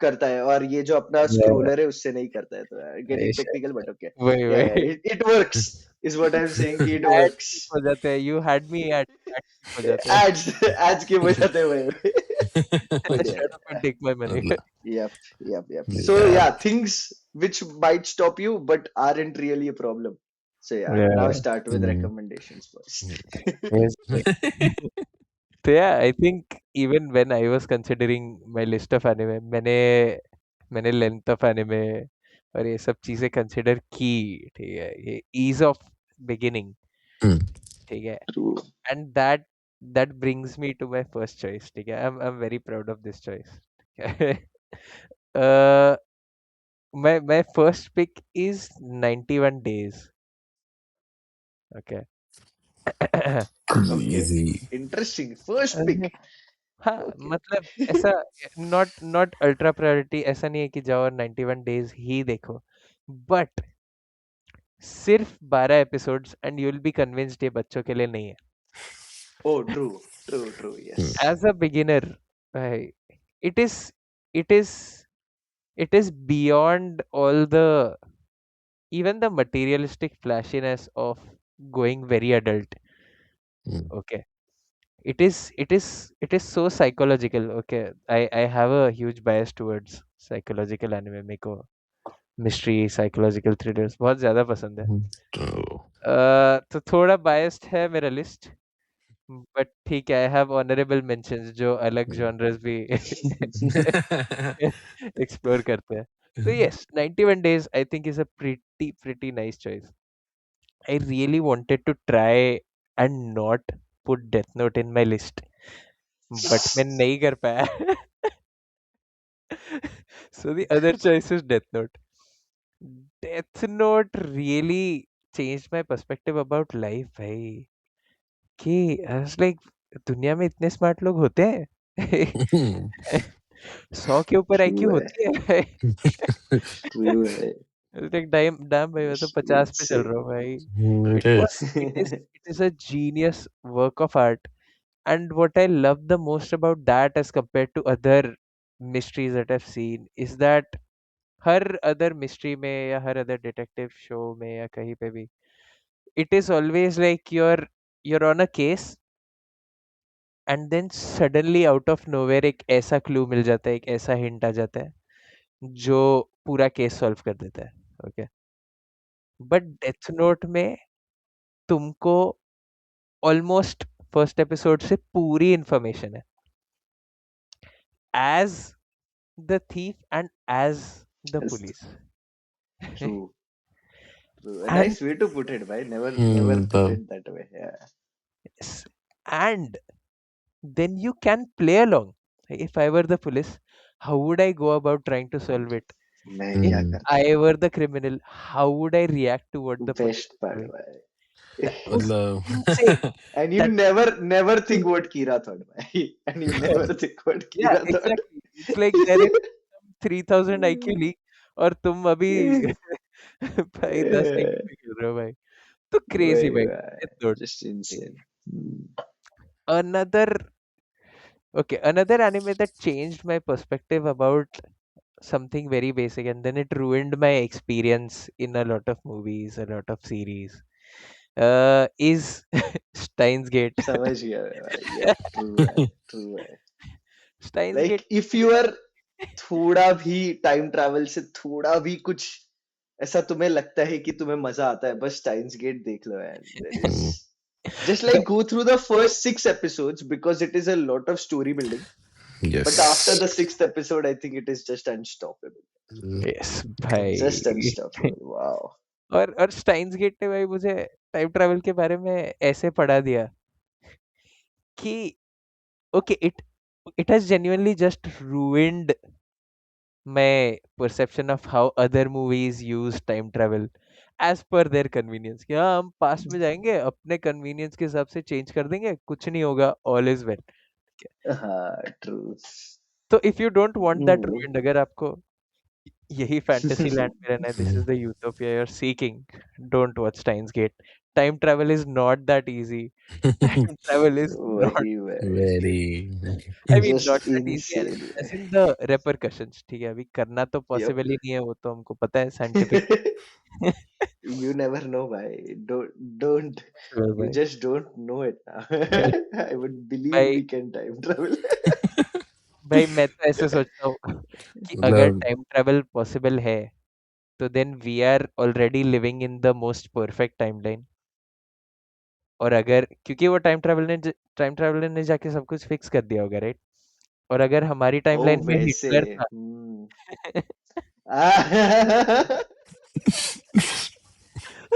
करता है, और ये जो अपना yeah स्क्रोलर है उससे नहीं करता है. तो getting shit. Technical, but okay. वही या वही it works is what I am saying कि इट ad वर्क्स. skip हो जाते हैं you had me at skip हो जाते हैं एड्स की वजह से भाई. But shut up and yeah, take my money yep. So yeah, things which might stop you but aren't really a problem. So yeah, now yeah start with recommendations first. yes. So yeah, I think even when I was considering my list of anime, मैंने length of anime और ये सब चीजें consider की. ठीक है, ये ease of beginning. ठीक है, True. And that brings me to my first choice. ठीक है, I am very proud of this choice. my first pick is 91 days. Okay. Okay. Crazy. Interesting. First pick. हाँ Okay. मतलब ऐसा not ultra priority, ऐसा नहीं है कि जाओ 91 डेज ही देखो, बट सिर्फ 12 episodes and you will be convinced ये बच्चों के लिए नहीं है. Oh, true. Yes. As a beginner भाई, it is it is it is beyond all the even the materialistic flashiness of going very adult. Okay, it is so psychological. Okay, I have a huge bias towards psychological anime. मेरे को mystery psychological thrillers बहुत ज्यादा पसंद है. Oh. तो थोड़ा biased है मेरा लिस्ट, बट ठीक है, आई हैव ऑनरेबल मेंशंस जो अलग जॉनर्स भी एक्सप्लोर करते हैं. So yes, 91 days I think is a pretty nice choice. I really wanted to try and not put Death Note in my list, but मैं नहीं कर पाया. So the other choice is Death Note. Death Note really changed my perspective about life, भाई. कि I was like, दुनिया में इतने smart लोग होते हैं. 100 के ऊपर ट्रू आईक्यू है, होती है. ट्रू है, लाइक डैम डैम भाई, मैं तो 50 पे चल insane. रहा हूँ भाई. अरे It is a genius work of art. And what I love the most about that as compared to other mysteries that I've seen is that her other mystery में या हर other detective show में या कहीं पे भी it is always like you're on a case and then suddenly out of nowhere एक ऐसा clue मिल जाता है, एक ऐसा hint आ जाता है जो पूरा केस सॉल्व कर देता है. ओके, बट डेथ नोट में तुमको ऑलमोस्ट फर्स्ट एपिसोड से पूरी इंफॉर्मेशन है as the thief and as the Yes, police. true, true. A And nice way to put it, bhai. Never put the it that way. Yeah. and then you can play along. If I were the police, how would I go about trying to solve it? मैं If क्या Hmm. करता? I were the criminal, how would I react to what the police Best is part, doing? bhai. That was मतलब insane. And you That never think what Kira thought, bhai. And you never think what yeah, Kira thought. exactly. It's like there is some 3000 IQ leak और तुम अभी भाई 10 IQ पे खेल रहे हो भाई. तो crazy Why, भाई. why? Death Note. Just insane. Hmm. Another okay, another anime that changed my perspective about something very basic and then it ruined my experience in a lot of movies, a lot of series. Is Steins Gate. समझ गया मैं भाई. Yeah, true है, true है. Steins Like Gate. if you are थोड़ा भी time travel से थोड़ा भी कुछ ऐसा तुम्हें लगता है कि तुम्हें मजा आता है, बस टाइम्स गेट देख लो यार. There is hmm, just like go through the first 6 episodes because it is a lot of story building, but after yes. the 6th episode I think it is just unstoppable. Yes, Just भाई. unstoppable. Wow. और Steins gate ने भाई मुझे time travel के बारे में ऐसे पढ़ा दिया कि okay it has genuinely just ruined my perception of how other movies use time travel as per their convenience कि हाँ हम पास्ट में जाएंगे अपने कन्वीनियंस के हिसाब से चेंज कर देंगे कुछ नहीं होगा ऑल इज वेल. True. तो if you don't want that Mm. Ruined, अगर आपको यही फैंटेसी लैंड में रहना है, this is the utopia you are seeking, don't watch times gate. Time travel is not that easy. Time travel is not, वही वही. Very. I mean not Just that easy insane. As in the repercussions. ठीक है, अभी करना तो Yep. Possible ही नहीं है, वो तो हमको पता है scientific. You never know, bhai. Don't. You भाई just don't know it now. I would believe भाई we can time travel. भाई मैं तो ऐसे सोचता हूँ कि अगर मतलब टाइम ट्रैवल पॉसिबल है तो then we are already living in the most perfect timeline. और अगर क्योंकि वो टाइम ट्रैवलर ने जाके सब कुछ फिक्स कर दिया होगा, राइट? और अगर हमारी Oh, टाइमलाइन में वैसे. हिटलर था Hmm. Ah.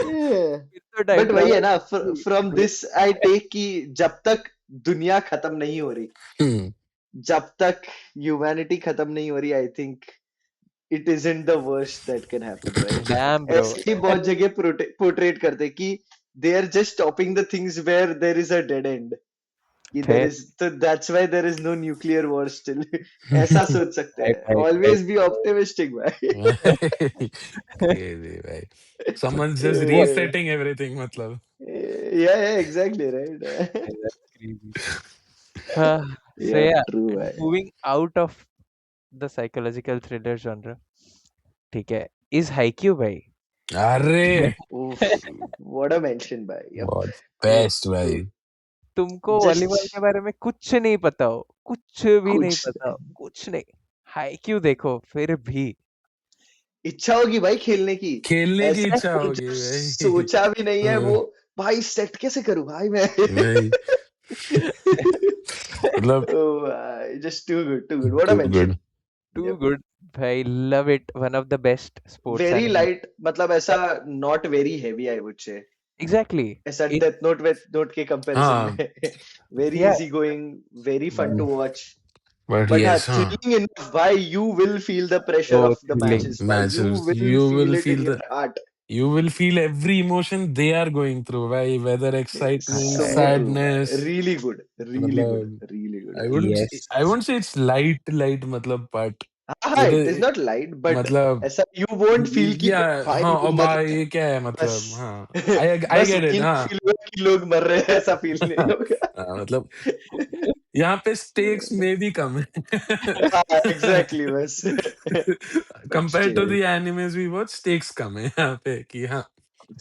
Yeah. फिर तो टाइम But वही है ना, travel. from this I take कि जब तक दुनिया खत्म नहीं हो रही, hmm, जब तक ह्यूमैनिटी खत्म नहीं हो रही, I think it isn't the worst that can happen, right? Damn bro. ऐसे ही बहुत जगह पोर्ट्रेट करते हैं कि they are just stopping the things where there is a dead end, कि देयर फिर इज, तो that's why there is no nuclear war still. ऐसा सोच सकते भाई हैं. भाई भाई ऑलवेज बी ऑप्टिमिस्टिक भाई. Crazy, right? Someone's just Yeah, resetting everything, matlab. yeah, exactly, right. भाई, that's crazy. हाँ, so Yeah, yeah, true and भाई. moving out of the psychological thriller genre, ठीक है, is Haikyuu भाई. अरे Oof, what a mention भाई. Yep. बहुत भाई बेस्ट भाई. तुमको वॉलीबॉल के Just बारे में कुछ नहीं पता हो, कुछ भी नहीं कुछ पता हो, कुछ नहीं, हाईक्यू देखो फिर भी. इच्छा होगी भाई खेलने की. खेलने की ऐसा इच्छा कुछ होगी भाई. सोचा भी नहीं है हाँ, वो. भाई सेट कैसे करूं भाई मैं. भाई मतलब Oh, just too good, too good. What a too mention. Too Yep. good. I love it. One of the best sports Very anime. light, मतलब ऐसा not very heavy, I would say. Exactly. ऐसा It Death Note वेथ note के comparison हाँ, में very yeah. easy going, very fun to watch. but But yes, हाँ, thrilling enough. Why you will feel the pressure So of the thrilling. matches. Why you matches. will You will feel it feel in your the heart. you will feel every emotion they are going through. Why, whether excitement, So true. sadness. Really good. Really good. मतलब Really good. Yes. I wouldn't say it's light मतलब, but हाँ, it it is is not light, but मतलब ऐसा you won't feel कि या भाई हाँ, लोग अब मर रहे हैं. ये क्या है बस मतलब, हाँ, I बस get it, वही हाँ. फील हुआ कि लोग मर रहे हैं, ऐसा फील नहीं होगा. हाँ, मतलब यहाँ पे स्टेक्स में भी कम है. हाँ, एग्जैक्टली बस. But Compared to still the animes we watch, stakes कम है यहाँ पे कि हाँ,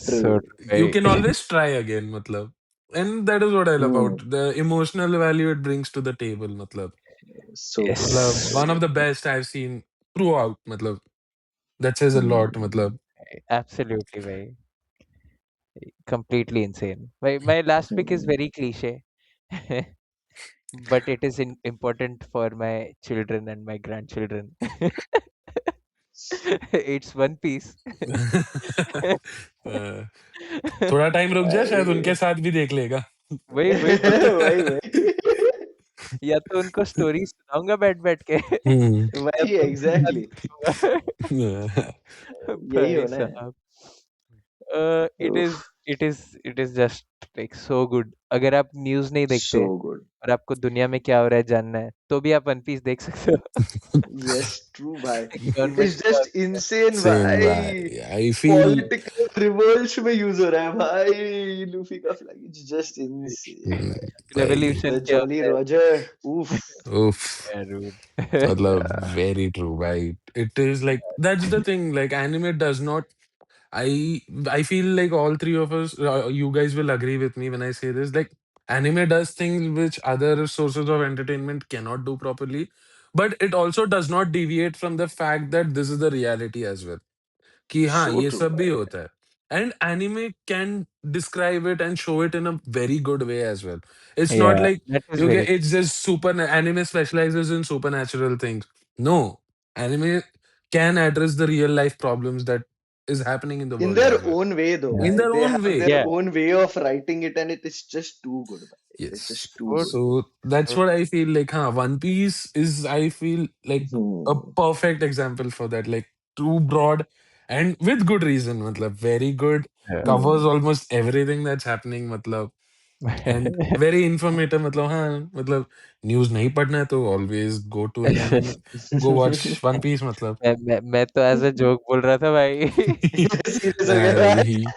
true. So true. you Bhai. can always try again मतलब. And that is what I love about the emotional value it brings to the table मतलब. So good. मतलब सो one Yes. of the good. best I've seen throughout मतलब. That says a lot मतलब. Absolutely, bhai. Completely insane. My last pick is very cliche, but it is important for my children and my grandchildren. It's One Piece. अ, थोड़ा time रुक जा, शायद उनके भाई साथ भी देख लेगा. वही तो वही वही. या तो उनको स्टोरी सुनाऊंगा बैठ बैठ के हम्म. मैं तो उनके साथ एग्जैक्टली देखूंगा यही भाई होना है. साहब उफ, it is just like so good. अगर आप न्यूज़ नहीं सो देखते गुड. और आपको दुनिया में क्या हो रहा है जानना है तो भी आप वन पीस देख सकते हो यस ट्रू भाई. Like इट गवर्नमेंट इज क्या जस्ट होती है इनसेन Same भाई. vibe. I feel political revolt में यूज हो रहा है भाई. लूफी का फ्लैग इज जस्ट इनसेन. भाई, रेवोल्यूशन द क्या जॉली होता है रॉजर. उफ. oof. Yeah, dude. मतलब very true, right? It is like that's the thing. Like anime does not. I feel like all three of us, you guys will agree with me when I say this. Like anime does things which other sources of entertainment cannot do properly, but it also does not deviate from the fact that this is the reality as well. कि हाँ, सो ये true सब भी भाई. होता है. And anime can describe it and show it in a very good way as well. It's not Yeah, like that is you very get it's just super anime specializes in supernatural things. No, anime can address the real life problems that is happening in the In world their as well. own way though yeah. In भाई. their They own have way. their Yeah, own way of writing it and it is just too good भाई. It is Yes. just too so good. true. So that's So what I feel like, huh? One Piece is, I feel like a Hmm. perfect example for that. Like too broad and with good reason. Matlab, very good. true. Covers Hmm. almost everything that's happening. Matlab, and Yeah. very informative. matlab हाँ, matlab news नहीं पढ़ना है तो always go to an anime. Go watch One Piece. matlab मैं तो as a joke बोल रहा था भाई सीरियस हो nah, गया भाई, भाई.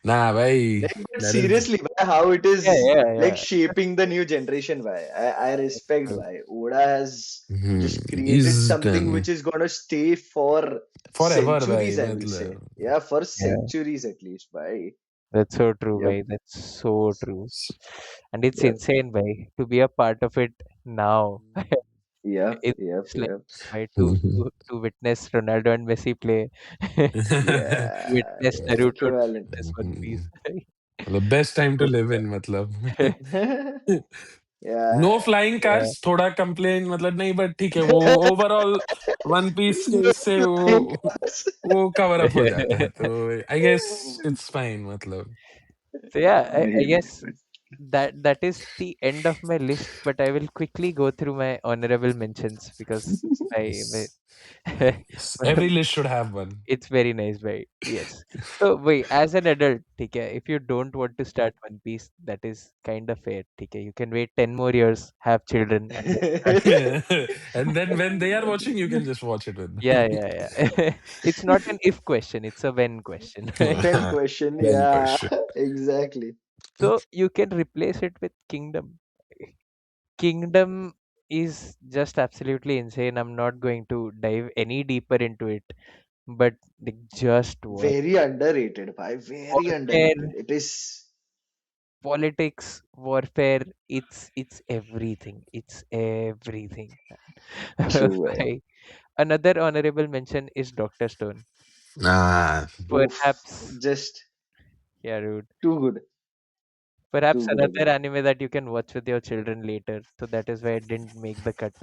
nah, भाई, Like, but that is. seriously, bhai, how it Yeah, is yeah, like yeah. shaping the new generation, bhai. I respect, True. bhai. Oda has just created Is something which done is gonna stay for forever, भाई, centuries, I will say. matlab. Yeah, for Yeah, centuries at least, bhai. that's so true, Yep, bhai. That's so true. And it's yep, insane, bhai, to be a part of it now. yep, In yep, this life, yep. bhai, to witness Ronaldo and Messi play, to Yeah, witness Naruto, to equivalent. witness One Piece. The best time to So live in मतलब. Yeah. No flying yeah, cars, थोड़ा complain मतलब नहीं, but ठीक है, वो overall One Piece के No इससे flying cars. वो कवर अप हो जाता है, तो आई गेस इट्स फाइन मतलब. so yeah, I Very, very guess good. that is the end of my list. But I will quickly go through my honorable mentions because I Yes, my- every list should have one. it's very nice, right? Yes. So wait, as an adult, okay, if you don't want to start One Piece, that is kind of fair. Okay, you can wait 10 more years, have children, and then start. And then when they are watching, you can just watch it with Yeah, them. yeah, yeah. It's not an if question; it's a when question. When question, Well, yeah, shit. exactly. So you can replace it with Kingdom. Kingdom is just absolutely insane. I'm not going to dive any deeper into it, but like, just watch Very underrated, bhai. Very warfare, underrated. It is. politics, warfare. It's everything. It's everything. True, eh? Bhai. Another honorable mention is Doctor Stone. Ah, Oof. Perhaps, Just yeah, dude. too good. Perhaps Too good another again. anime that you can watch with your children later. So that is why it didn't make the cut.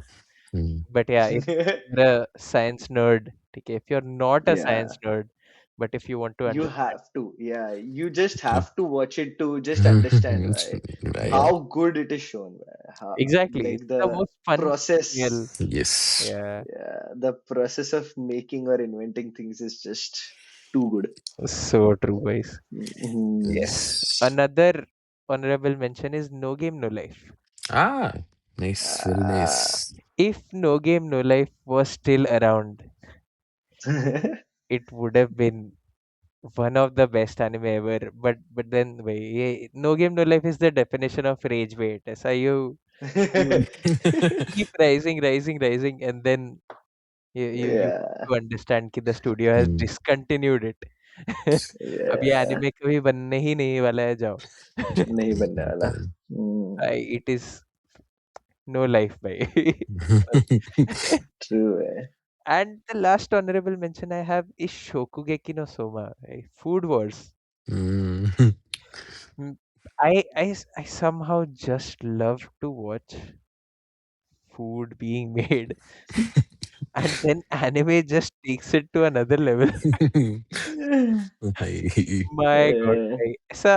Hmm. But yeah, if you're a science nerd, okay, if you're not a Yeah, science nerd, but if you want to you understand, have to. Yeah, you just Hmm. have to watch it to just understand why Right. yeah, how good it is shown. How, exactly, it's like the the most fun process. real. Yes. Yeah, Yeah, the process of making or inventing things is just too good. so true, guys. Mhm. Yes, Yes. another honorable mention is No Game No Life. Ah, nice. Very Ah. nice. If No Game No Life was still around, it would have been one of the best anime ever. But then wait, No Game No Life is the definition of rage bait. So you keep rising, rising, rising, and then you come Yeah, to understand that the studio has Hmm. discontinued it. अब ये yeah, anime कभी बनने ही नहीं वाला है जाओ. नहीं बनने वाला. Hmm. It is no life by. True है. And the last honorable mention I have is Shokugeki no Soma, right? Food Wars. Hmm. Mm, I somehow just love to watch food being made, and then anime just takes it to another level. Hi. My God, ऐसा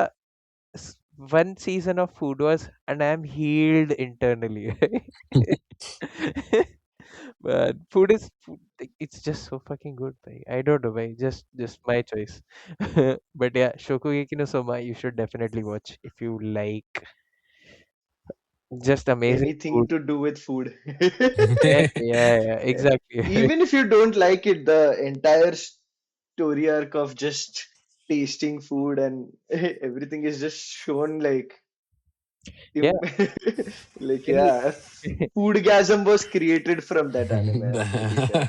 one season of Food Wars, and I am healed internally. But it's just so fucking good, bhai. I don't know, bhai. Just my choice. But yeah, Shokugeki no Soma, you should definitely watch if you like just amazing Anything food. to do with food. Yeah, exactly. Even if you don't like it, the entire story arc of just tasting food and everything is just shown like Yeah, like very. yeah, foodgasm was created from that anime. I'm pretty sure.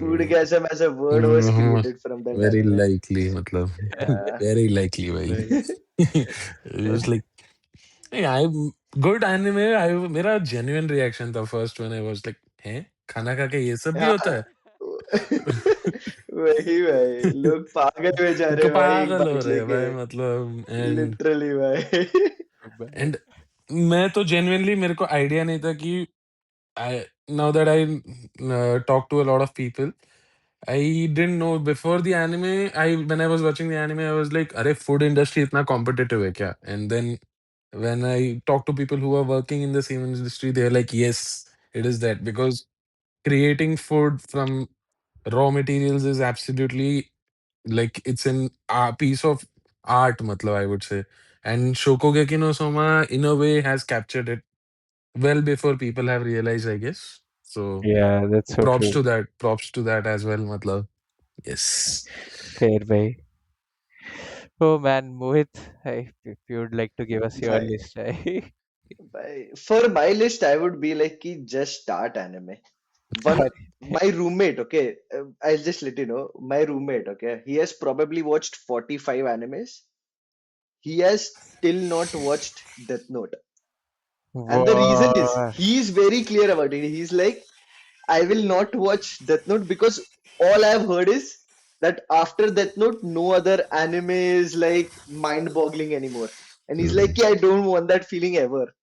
Foodgasm as a word was Mm, created from that very anime. likely, matlab. Yeah. Very likely, bhai. Right. It was like, hey, I good anime. I मेरा genuine reaction था first when I was like, हैं खाना खा के ये सब भी होता हाँ, है? वही भाई लोग पागल हुए जा रहे हैं भाई एक पागल हो बाइट रहे हैं लेके भाई मतलब लिटरली भाई एंड मैं तो genuinely मेरे को आइडिया नहीं था कि I now that I talk to a lot of people, I didn't know before the anime. I when I was watching the anime, I was like, "अरे food industry इतना competitive है क्या?" And then when I talk to people who are working in the same industry, they're like, "Yes, it is that because creating food from raw materials is absolutely like it's an piece of art." मतलब I would say, and Shokugeki no Soma in a way has captured it well before people have realized, I guess. So Yeah, that's so props true. to that. Props to that as well, matlab. Yes. Fair, bhai. Oh man, Mohit, if you would like to give us your भाई list, I. भाई for my list I would be like कि just start anime one my roommate okay I'll just let you know my roommate okay he has probably watched 45 animes he has still not watched Death Note. And the reason is Wow. he is very clear about it. He's like, I will not watch Death Note because all I've heard is that after Death Note, no other anime is like mind boggling anymore. And he's like, Mm. yeah, I don't want that feeling ever.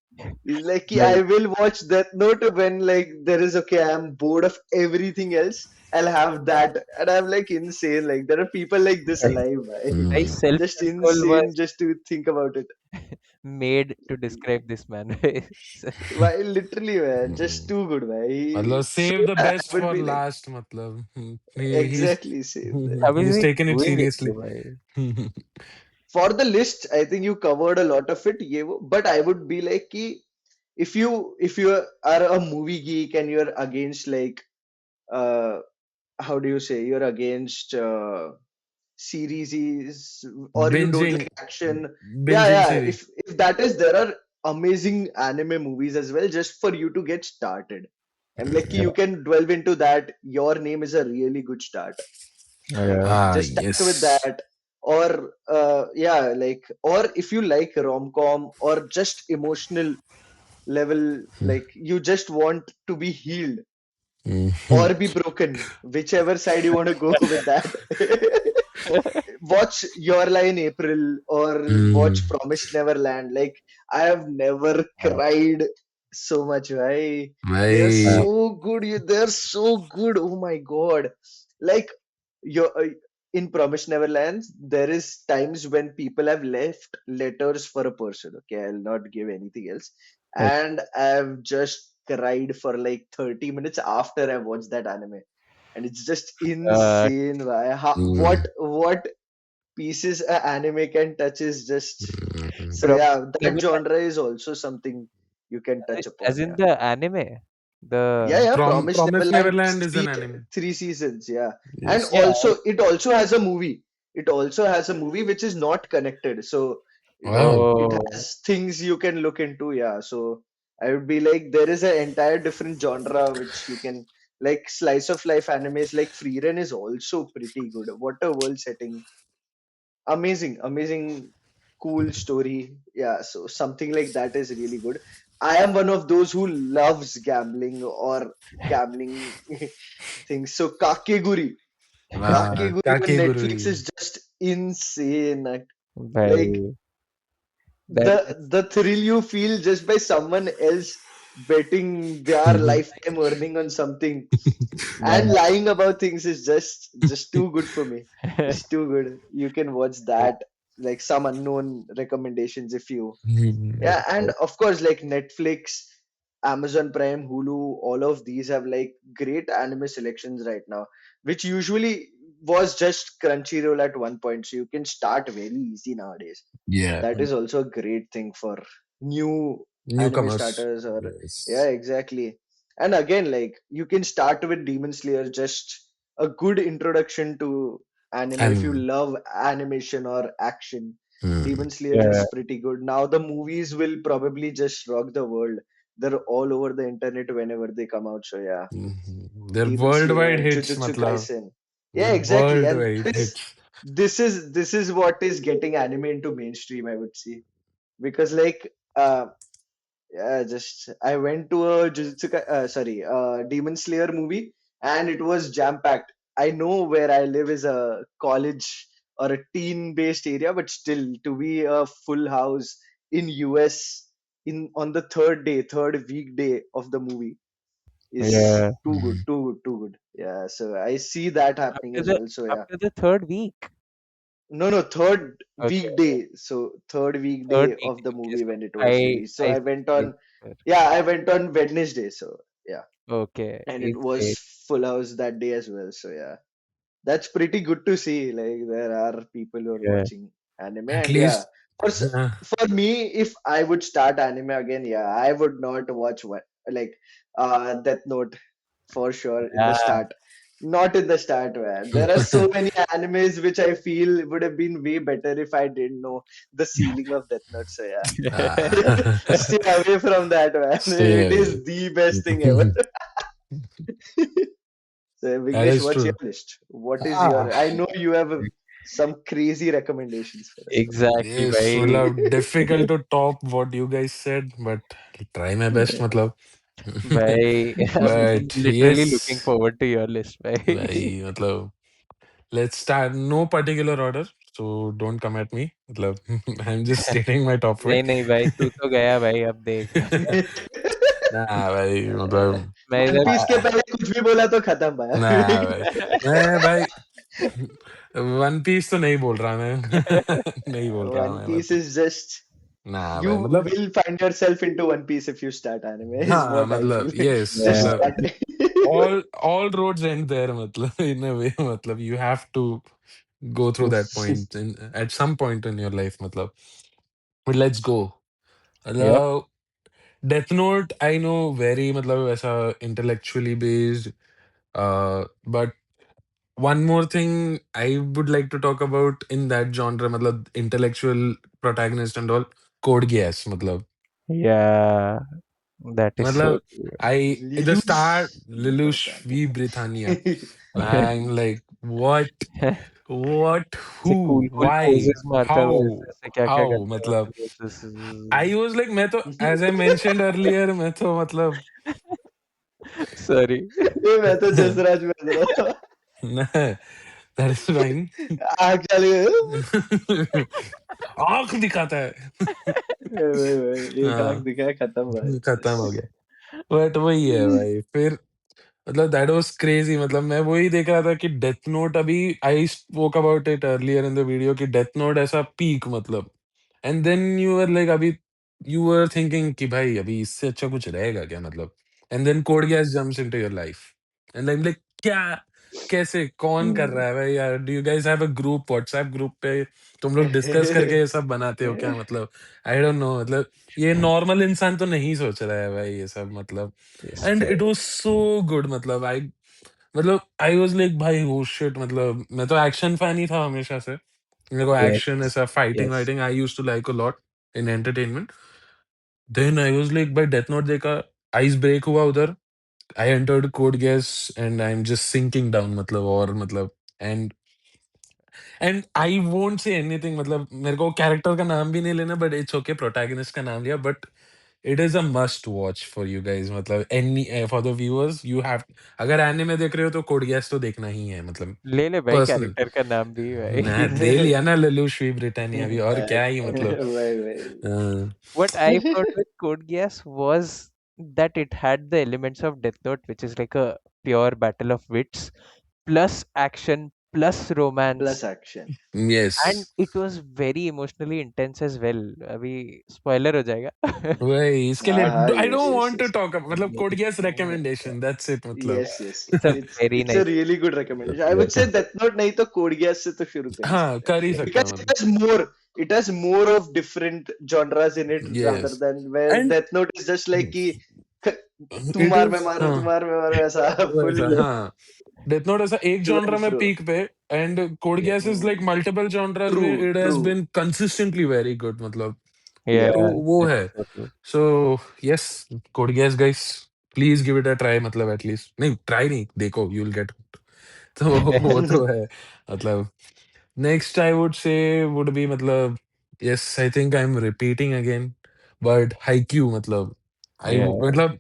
He's like, yeah, Well, I will watch Death Note when like there is okay, I'm bored of everything else. I'll have that. And I'm like insane. Like there are people like this I, alive, right? I Mm. Just self-control was insane just to think about it. made to describe this man. So, Why literally man, just Mm. too good man. Matlab, So save the yeah, best I would for be like last, matlab. exactly same there. I He's mean, taken it doing it, seriously. bhai. For the list, I think you covered a lot of it. But I would be like कि if you are a movie geek and you're against like uh how do you say you're against series or you don't Binging. like action. Yeah, Binging yeah. series. If that is there are amazing anime movies as well just for you to get started. I'm like Yeah. you can delve into that. Your name is a really good start. Yeah. Ah, Just start with yes. that. Or yeah, like or if you like rom-com or just emotional level, like you just want to be healed Mhm. or be broken, whichever side you want to go with that. Watch Your Lie in April or watch Mm. Promised Neverland. Like I have never Yeah. cried so much, right? They're भाई so good. They're so good. Oh my god! Like your in Promised Neverland, there is times when people have left letters for a person. Okay, I'll not give anything else, and I've just cried for like 30 minutes after I watched that anime, and it's just Uh, insane. Why? How, Mm, what pieces a anime can touch is just mm, so Promised yeah. That Neverland, genre is also something you can touch as upon. in Yeah. the anime, Yeah, the yeah, Promised Promise Neverland Neverland is an three anime. three seasons, yeah. And Yes. yeah, also it also has a movie. It also has a movie which is not connected. So Wow. it oh has things you can look into, yeah. So I would be like there is an entire different genre which you can like slice of life animes like Frieren is also pretty good. What a world setting. Amazing, cool story. Yeah, so something like that is really good. I am one of those who loves gambling or gambling things. So Kakeguri, Kakeguri on Netflix Kakegurui. is just insane. Like भाई, that's the thrill you feel just by someone else betting their lifetime earning on something and man. lying about things is just too good for me. It's too good. You can watch that like some unknown recommendations if you yeah, and of course like Netflix, Amazon Prime, Hulu, all of these have like great anime selections right now, which usually was just Crunchyroll at one point, so you can start very easy nowadays. Yeah. That is also a great thing for new anime Newcomers. starters or yeah, Yes. exactly. And again, like you can start with Demon Slayer, just a good introduction to anime if you And love animation or action. mm, Demon Slayer Yeah, is pretty good. Now the movies will probably just rock the world. They're all over the internet whenever they come out. So yeah, they're Demon worldwide Slayer, hits, Jujutsu matlab. Kaisen. Yeah, They're exactly. And worldwide hits. this is what is getting anime into mainstream, I would say. Because like yeah, just I went to a Demon Slayer movie and it was jam packed. I know where I live is a college or a teen based area, but still to be a full house in US in on the third weekday of the movie is yeah. too good, Mm. too good, too good. Yeah, so I see that happening After as the well. So yeah. after the third week. No, third Okay, weekday. So third third weekday week. of the Okay, movie so when it was I released. So I I see. went I on, see. yeah, I went on Wednesday. So yeah, Okay, and it was insane. full house that day as well. So yeah, that's pretty good to see. Like there are people who are Yeah. watching anime, At and yeah, least, for s- uh, for me, if I would start anime again, yeah, I would not watch what like Death Note for sure in the Yeah. start. Not in the start, man. There are so many animes which I feel would have been way better if I didn't know the ceiling of Death Note. So yeah, stay away from that, man. stay It is away. the best thing ever. So That Vignesh, is what's your true. list? What is Ah, your? I know you have some crazy recommendations for us. Exactly, yes, भाई. matlab, difficult to top what you guys said, but I'll try my best, matlab. भाई, I'm But literally looking yes, forward to your list, भाई. भाई matlab, let's start. No particular order, so don't come at me. Matlab, I'm just stating my top नहीं five. नहीं भाई, तू तो गया भाई, अब देख. nah, भाई मतलब मैं वन इधर. पीस के पहले कुछ भी बोला तो खत्म nah, भाई. भाई मैं भाई वन पीस तो नहीं बोल रहा मैं नहीं बोल रहा One मैं Piece मतलब is just ना you भाई मतलब will find yourself into One Piece if you start anime. Is हाँ what I मतलब feel. yes Just Yeah, मतलब start. all roads end there मतलब in a way मतलब you have to go through that point in at some point in your life मतलब but let's go yep, मतलब Death Note I know very मतलब ऐसा intellectually based but one more thing I would like to talk about in that genre मतलब intellectual protagonist and all Code Geass मतलब yeah, that is so मतलब true. I the Lelouch start Lelouch V Britannia. Britannia. I'm like, what, ऐसे who, cool cool why, poses मारता है, how, ऐसे क्या-क्या how करता है, मतलब ऐसे-ऐसे. I was like मैं तो as I mentioned earlier मैं तो मतलब Sorry. ये मैं तो जसराज में हंस रहा था. नहीं That is fine. Actually, आँख दिखाता है. वही एक आंख हाँ, दिखाया खत्म भाई खत्म बस. हो गया. बट वही है भाई. फिर मतलब दैट वाज क्रेजी. मतलब मैं वही देख रहा था कि डेथ नोट अभी I spoke about it earlier in the video कि डेथ नोट ऐसा पीक मतलब. And then you were like अभी यू वर थिंकिंग कि भाई अभी इससे अच्छा कुछ रहेगा क्या मतलब. And then Code Geass jumps into your life. And like क्या कैसे कौन कर रहा है भाई यार. Do you guys have a group WhatsApp group पे तुम लोग डिस्कस करके ये सब बनाते हो क्या मतलब. आई डोंट नो मतलब ये नॉर्मल इंसान तो नहीं सोच रहा है भाई ये सब मतलब. Yes, and right. It was so good मतलब आई वाज लाइक भाई ओह शिट मतलब मैं तो एक्शन फैन ही था हमेशा से. मेरे को Yes, एक्शन ऐसा fighting yes. Fighting I used to like a lot in entertainment. Then I was like भाई डेथ नोट देखा. आइस ब्रेक हुआ उधर. I entered Code Geass and I am just sinking down मतलब और मतलब. And and I won't say anything मतलब मेरे को कैरेक्टर का नाम भी नहीं लेना बट इट्स ओके प्रोटैगनिस्ट का नाम लिया but it is a must watch for you guys मतलब any for the viewers you have. अगर एनिमे देख रहे हो तो कोड गेस तो देखना ही है मतलब. ले ले भाई पर्सनल कैरेक्टर का नाम भी भाई. ना दे लिया ना लल्लू श्री ब्रिटानिया भी और क्या ही मतलब. वही What I found with Code Geass was that it had the elements of Death Note, which is like a pure battle of wits, plus action, plus plus romance, action. Yes. and it was very emotionally intense as well. अभी spoiler हो जाएगा. वही इसके लिए हाँ हाँ I yes don't yes want to yes talk मतलब Code Geass recommendation that's it मतलब. Yes yes. It's a it's very it's a nice. Really good recommendation. I would say Death Note नहीं तो कोड गियास से तो शुरू कर ही हाँ सकते कर ही हैं सकते हैं बिकॉज मतलब. It has more of different genres in it rather yes than where and Death note is just like कि तू इट मार इज मैं मारू हाँ तू मार मैं मारू ऐसा फुल वैसा हाँ. डेथ नोट ऐसा एक टू एंड जॉनरा में फ्रो. पीक पे. And Code Yeah, Geass is like multiple genres true में it has true. Been consistently very good मतलब. yeah, तो या वो that's है. so true. So yes Code Geass guys please give it a try मतलब at least नहीं try नहीं देखो यू विल गेट. तो वो तो है मतलब. Next I would say would be मतलब yes I think I am repeating again but Haikyuu मतलब. आई Yeah, मतलब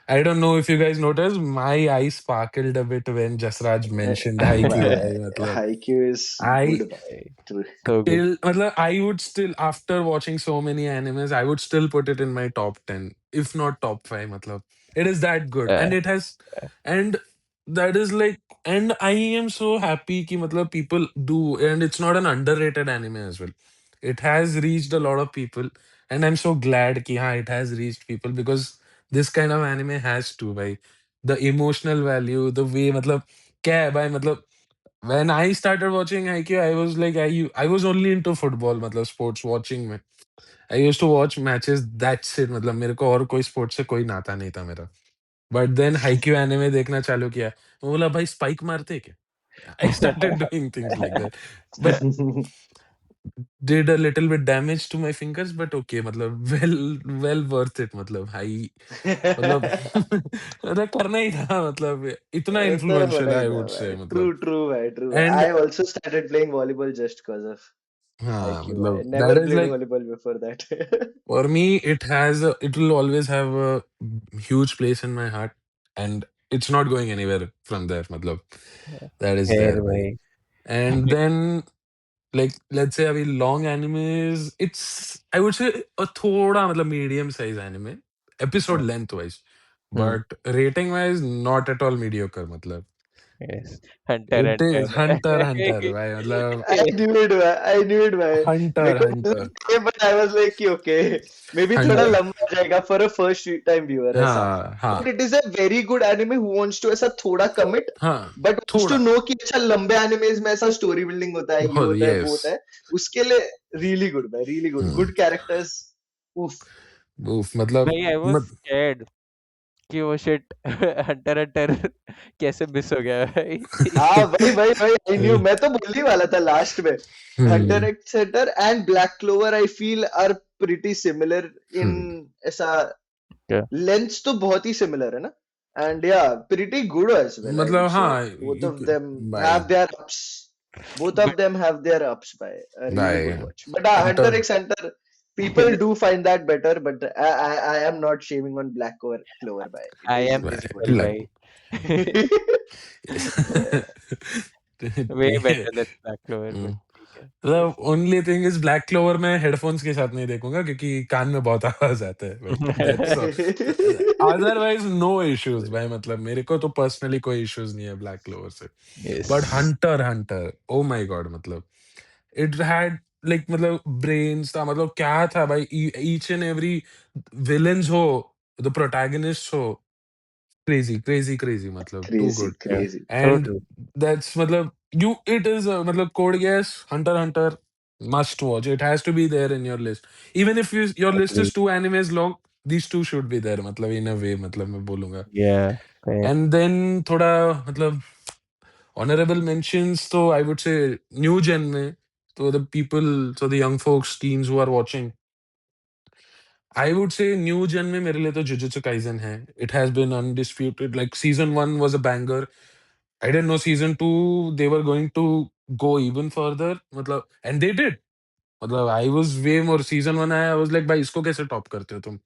I don't know if you guys noticed, my eyes sparkled a bit when Jasraj mentioned Haikyuu. I मतलब Haikyuu is I good भाई. True. so good. till मतलब I would still after watching so many animes, I would still put it in my top 10, if not top 5. मतलब it is that good, Yeah, and it has, and that is like, and I am so happy कि मतलब people do, and it's not an underrated anime as well. It has reached a lot of people, and I'm so glad कि हाँ it has reached people because this kind of anime has to भाई. The emotional value, the way मतलब क्या है भाई मतलब. When I started watching IQ, I was like, I was only into football, मतलब sports watching में. I used to watch matches. That's it. मतलब मेरे को और कोई स्पोर्ट्स से कोई नाता नहीं था मेरा. But then Haikyuu anime देखना चालू किया. मैं बोला भाई स्पाइक मारते हैं क्या? I started doing things like that. But did a little bit damage to my fingers, but okay मतलब well worth it मतलब भाई मतलब मतलब करना ही था मतलब इतना तो होना influential ही I था would say भाई. ट्रू मतलब. ट्रू भाई true. And I also started playing volleyball just because of हाँ हाइक्यू. मतलब आई that never is played like volleyball before that. for me it will always have a huge place in my heart and it's not going anywhere from there मतलब that is खैर there भाई. भाई. And then like let's say अभी long animes it's I would say a थोड़ा मतलब medium size anime episode length wise but rating wise not at all mediocre मतलब. Yes, Hunter It is Hunter. Hunter भाई मतलब I knew it भाई. मेरे Hunter को बोलना Hunter चाहिए but I was like कि okay maybe थोड़ा Hunter. लंबा हो जाएगा for a first time viewer ऐसा. हाँ But हाँ it is a very good anime who wants to ऐसा थोड़ा commit हाँ but wants to थोड़ा know कि अच्छा लंबे animes में ऐसा story building होता है ये बहुत होता है वो yes. होता है उसके लिए really good भाई really good हम्म, good characters. Oof. उफ, मतलब भाई I was scared कि वो shit Hunter Hunter कैसे मिस हो गया भाई. हाँ भाई I knew. हम्म, मैं तो बोलने ही वाला था लास्ट में. Hunter hmm, x Hunter and Black Clover I feel are pretty similar in ऐसा क्या? lengths तो बहुत ही similar है ना. And yeah, pretty good as well I मतलब would say. हाँ Both of them भाई have their ups. Both of But them have their ups by a really भाई good watch. But Hunter Hunter x Hunter, people do find that better. But I am not shaming on Black Clover by. I am It is this very boy लग good. भाई. Way better than Black Clover, but Mm. ठीक है. The Yes. only thing is black clover में headphones के साथ नहीं देखूंगा क्योंकि कान में बहुत आवाज आता है भाई. That's अदरवाइज नो इश्यूज भाई. मतलब मेरे को तो पर्सनली कोई इश्यूज नहीं है ब्लैक क्लोवर से. But Yes. Hunter oh my god मतलब इट हैड लाइक मतलब ब्रेन्स था. मतलब क्या था भाई. ईच एंड एवरी विलेंस हो, द प्रोटैगनिस्ट हो, क्रेजी क्रेजी क्रेजी मतलब too Crazy, good. Yeah. crazy. So And true. that's matlab you it is matlab Code Geass, Hunter must watch. It has to be there in your list. Even if your list is Agree. 2 animes long, these two should be there. matlab in a way matlab मैं बोलूँगा. Yeah. Fair. And then थोड़ा matlab honorable mentions तो I would say new gen में. So the people, so the young folks, teens who are watching, I would say new gen में मेरे लिए तो Jujutsu Kaisen है. It has been undisputed. Like season 1 was a banger. I didn't know season 2 they were going to go even further. मतलब and they did. मतलब I was way more. Season 1 आया, I was like भाई इसको कैसे top करते हो तुम.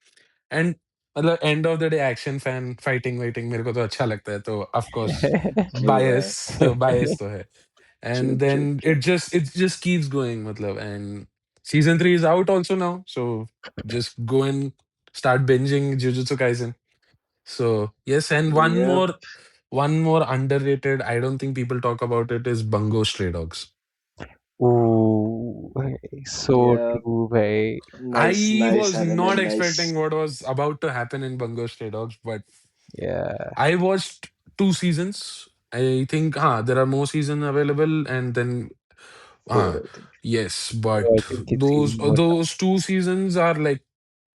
And मतलब end of the day action fan fighting waiting मेरे को तो अच्छा लगता है तो of course True, bias man. bias तो है. True, And true, then true. it just keeps going मतलब. And season 3 is out also now, so just go and start binging Jujutsu Kaisen. So yes, and Yep, one more underrated, I don't think people talk about it, is Bungo Stray Dogs. Ooh, so yep. true, bhai. Nice, I nice, was not Anand, nice. expecting what was about to happen in Bungo Stray Dogs, but Yeah. I watched 2 seasons. I think there are more seasons available, and then 4, uh, I think. yes, So but I think it's those even more. those 2 seasons are like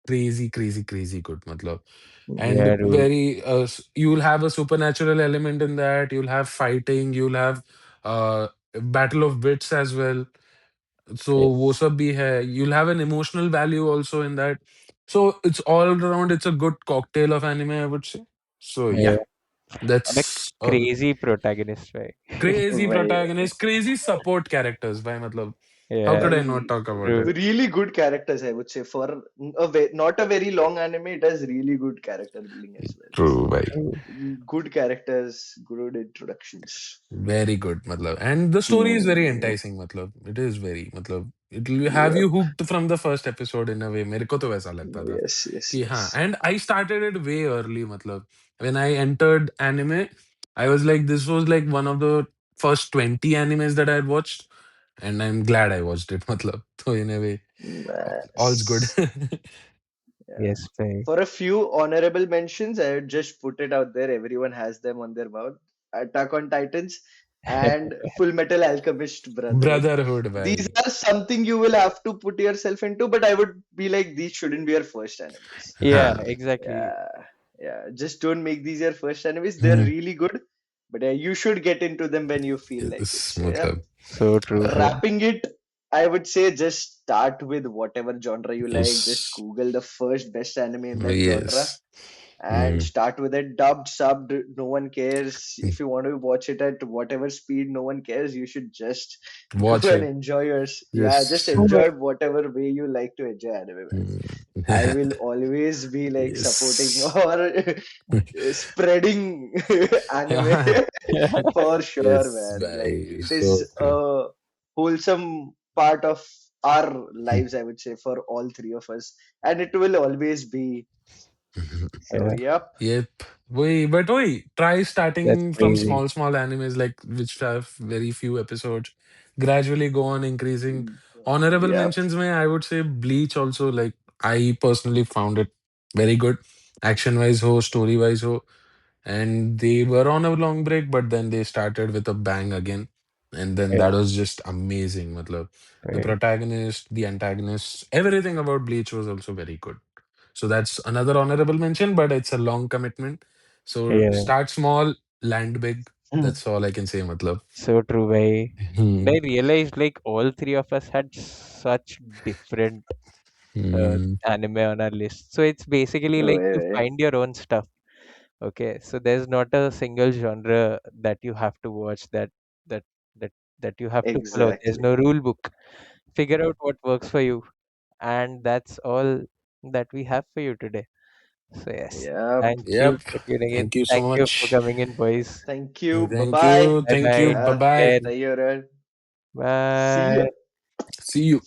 crazy, crazy, crazy good. Matlab. And Yeah, dude. very you'll have a supernatural element in that. You'll have fighting. You'll have battle of wits as well. So वो Yes. सब भी है. You'll have an emotional value also in that. So it's all around. It's a good cocktail of anime, I would say. So Yeah. yeah, And a that's crazy protagonist, right? crazy Why, protagonist, crazy support characters. By matlab, how could Yeah. I not talk about it? True. really good characters, I would say. For not a very long anime, it has really good character building as well. True, So, bhai. True. good characters, good introductions. Very good, matlab. And the story is very Hmm. enticing, matlab. It is very, matlab. It will have you Yep. hooked from the first episode in a way. मेरे को तो वैसा लगता था Yes, yes, कि हाँ. yes. And I started it way early, matlab. When I entered anime, I was like, this was like one of the first 20 animes that I had watched, and I'm glad I watched it, matlab. So in a way, all's good. Nice. Yeah. Yes, bhai. For a few honorable mentions, I would just put it out there. Everyone has them on their mouth. Attack on Titans and Full Metal Alchemist Brotherhood. Brotherhood, These bhai. are something you will have to put yourself into, but I would be like, these shouldn't be your first animes. Yeah, हाँ. exactly. Yeah, yeah. Just don't make these your first animes. They're Hmm. really good, but yeah, you should get into them when you feel like it. Yes, So yeah, matlab. So true, bhai. wrapping it, I would say just start with whatever genre you like. Just Yes. Google the first best anime in that genre Yes. and Hmm. start with it dubbed, subbed. No one cares. If you want to watch it at whatever speed, no one cares. You should just go Watch and it. enjoy yeah, just Yes. True, bhai. enjoy whatever way you like to enjoy anime, man. Hmm. I will always be like supporting Yes. or spreading anime for sure, Yes, man. Like bhai. it So is true. a wholesome part of our lives, I would say, for all three of us, and it will always be. So, Yeah, yep. Yep. Wait, try that's starting from crazy. small animes like which have very few episodes. Gradually go on increasing. Honorable Yep. mentions may I would say Bleach also. Like I personally found it very good. Action wise ho, story wise ho. And they were on a long break, but then they started with a bang again. And then Yeah, that was just amazing. Matlab, the right. protagonist, the antagonist, everything about Bleach was also very good. So that's another honorable mention, but it's a long commitment. So Yeah, start small, land big. That's all I can say, matlab. so true, bhai. And Hmm. I realized like all three of us had such different Hmm. anime on our list. So it's basically like you Way. find your own stuff. Okay, so there's not a single genre that you have to watch that that that you have to follow. There's Exactly. no rule book. Figure out what works for you, and that's all that we have for you today. So yes, Yep. thank you Yep. for tuning in. Thank you so Thank you for much. coming in, boys. Thank you. Thank Bye-bye. you. Bye Thank bye. you. Yeah. Bye bye. Again. See you around. See Bye. ya. See you.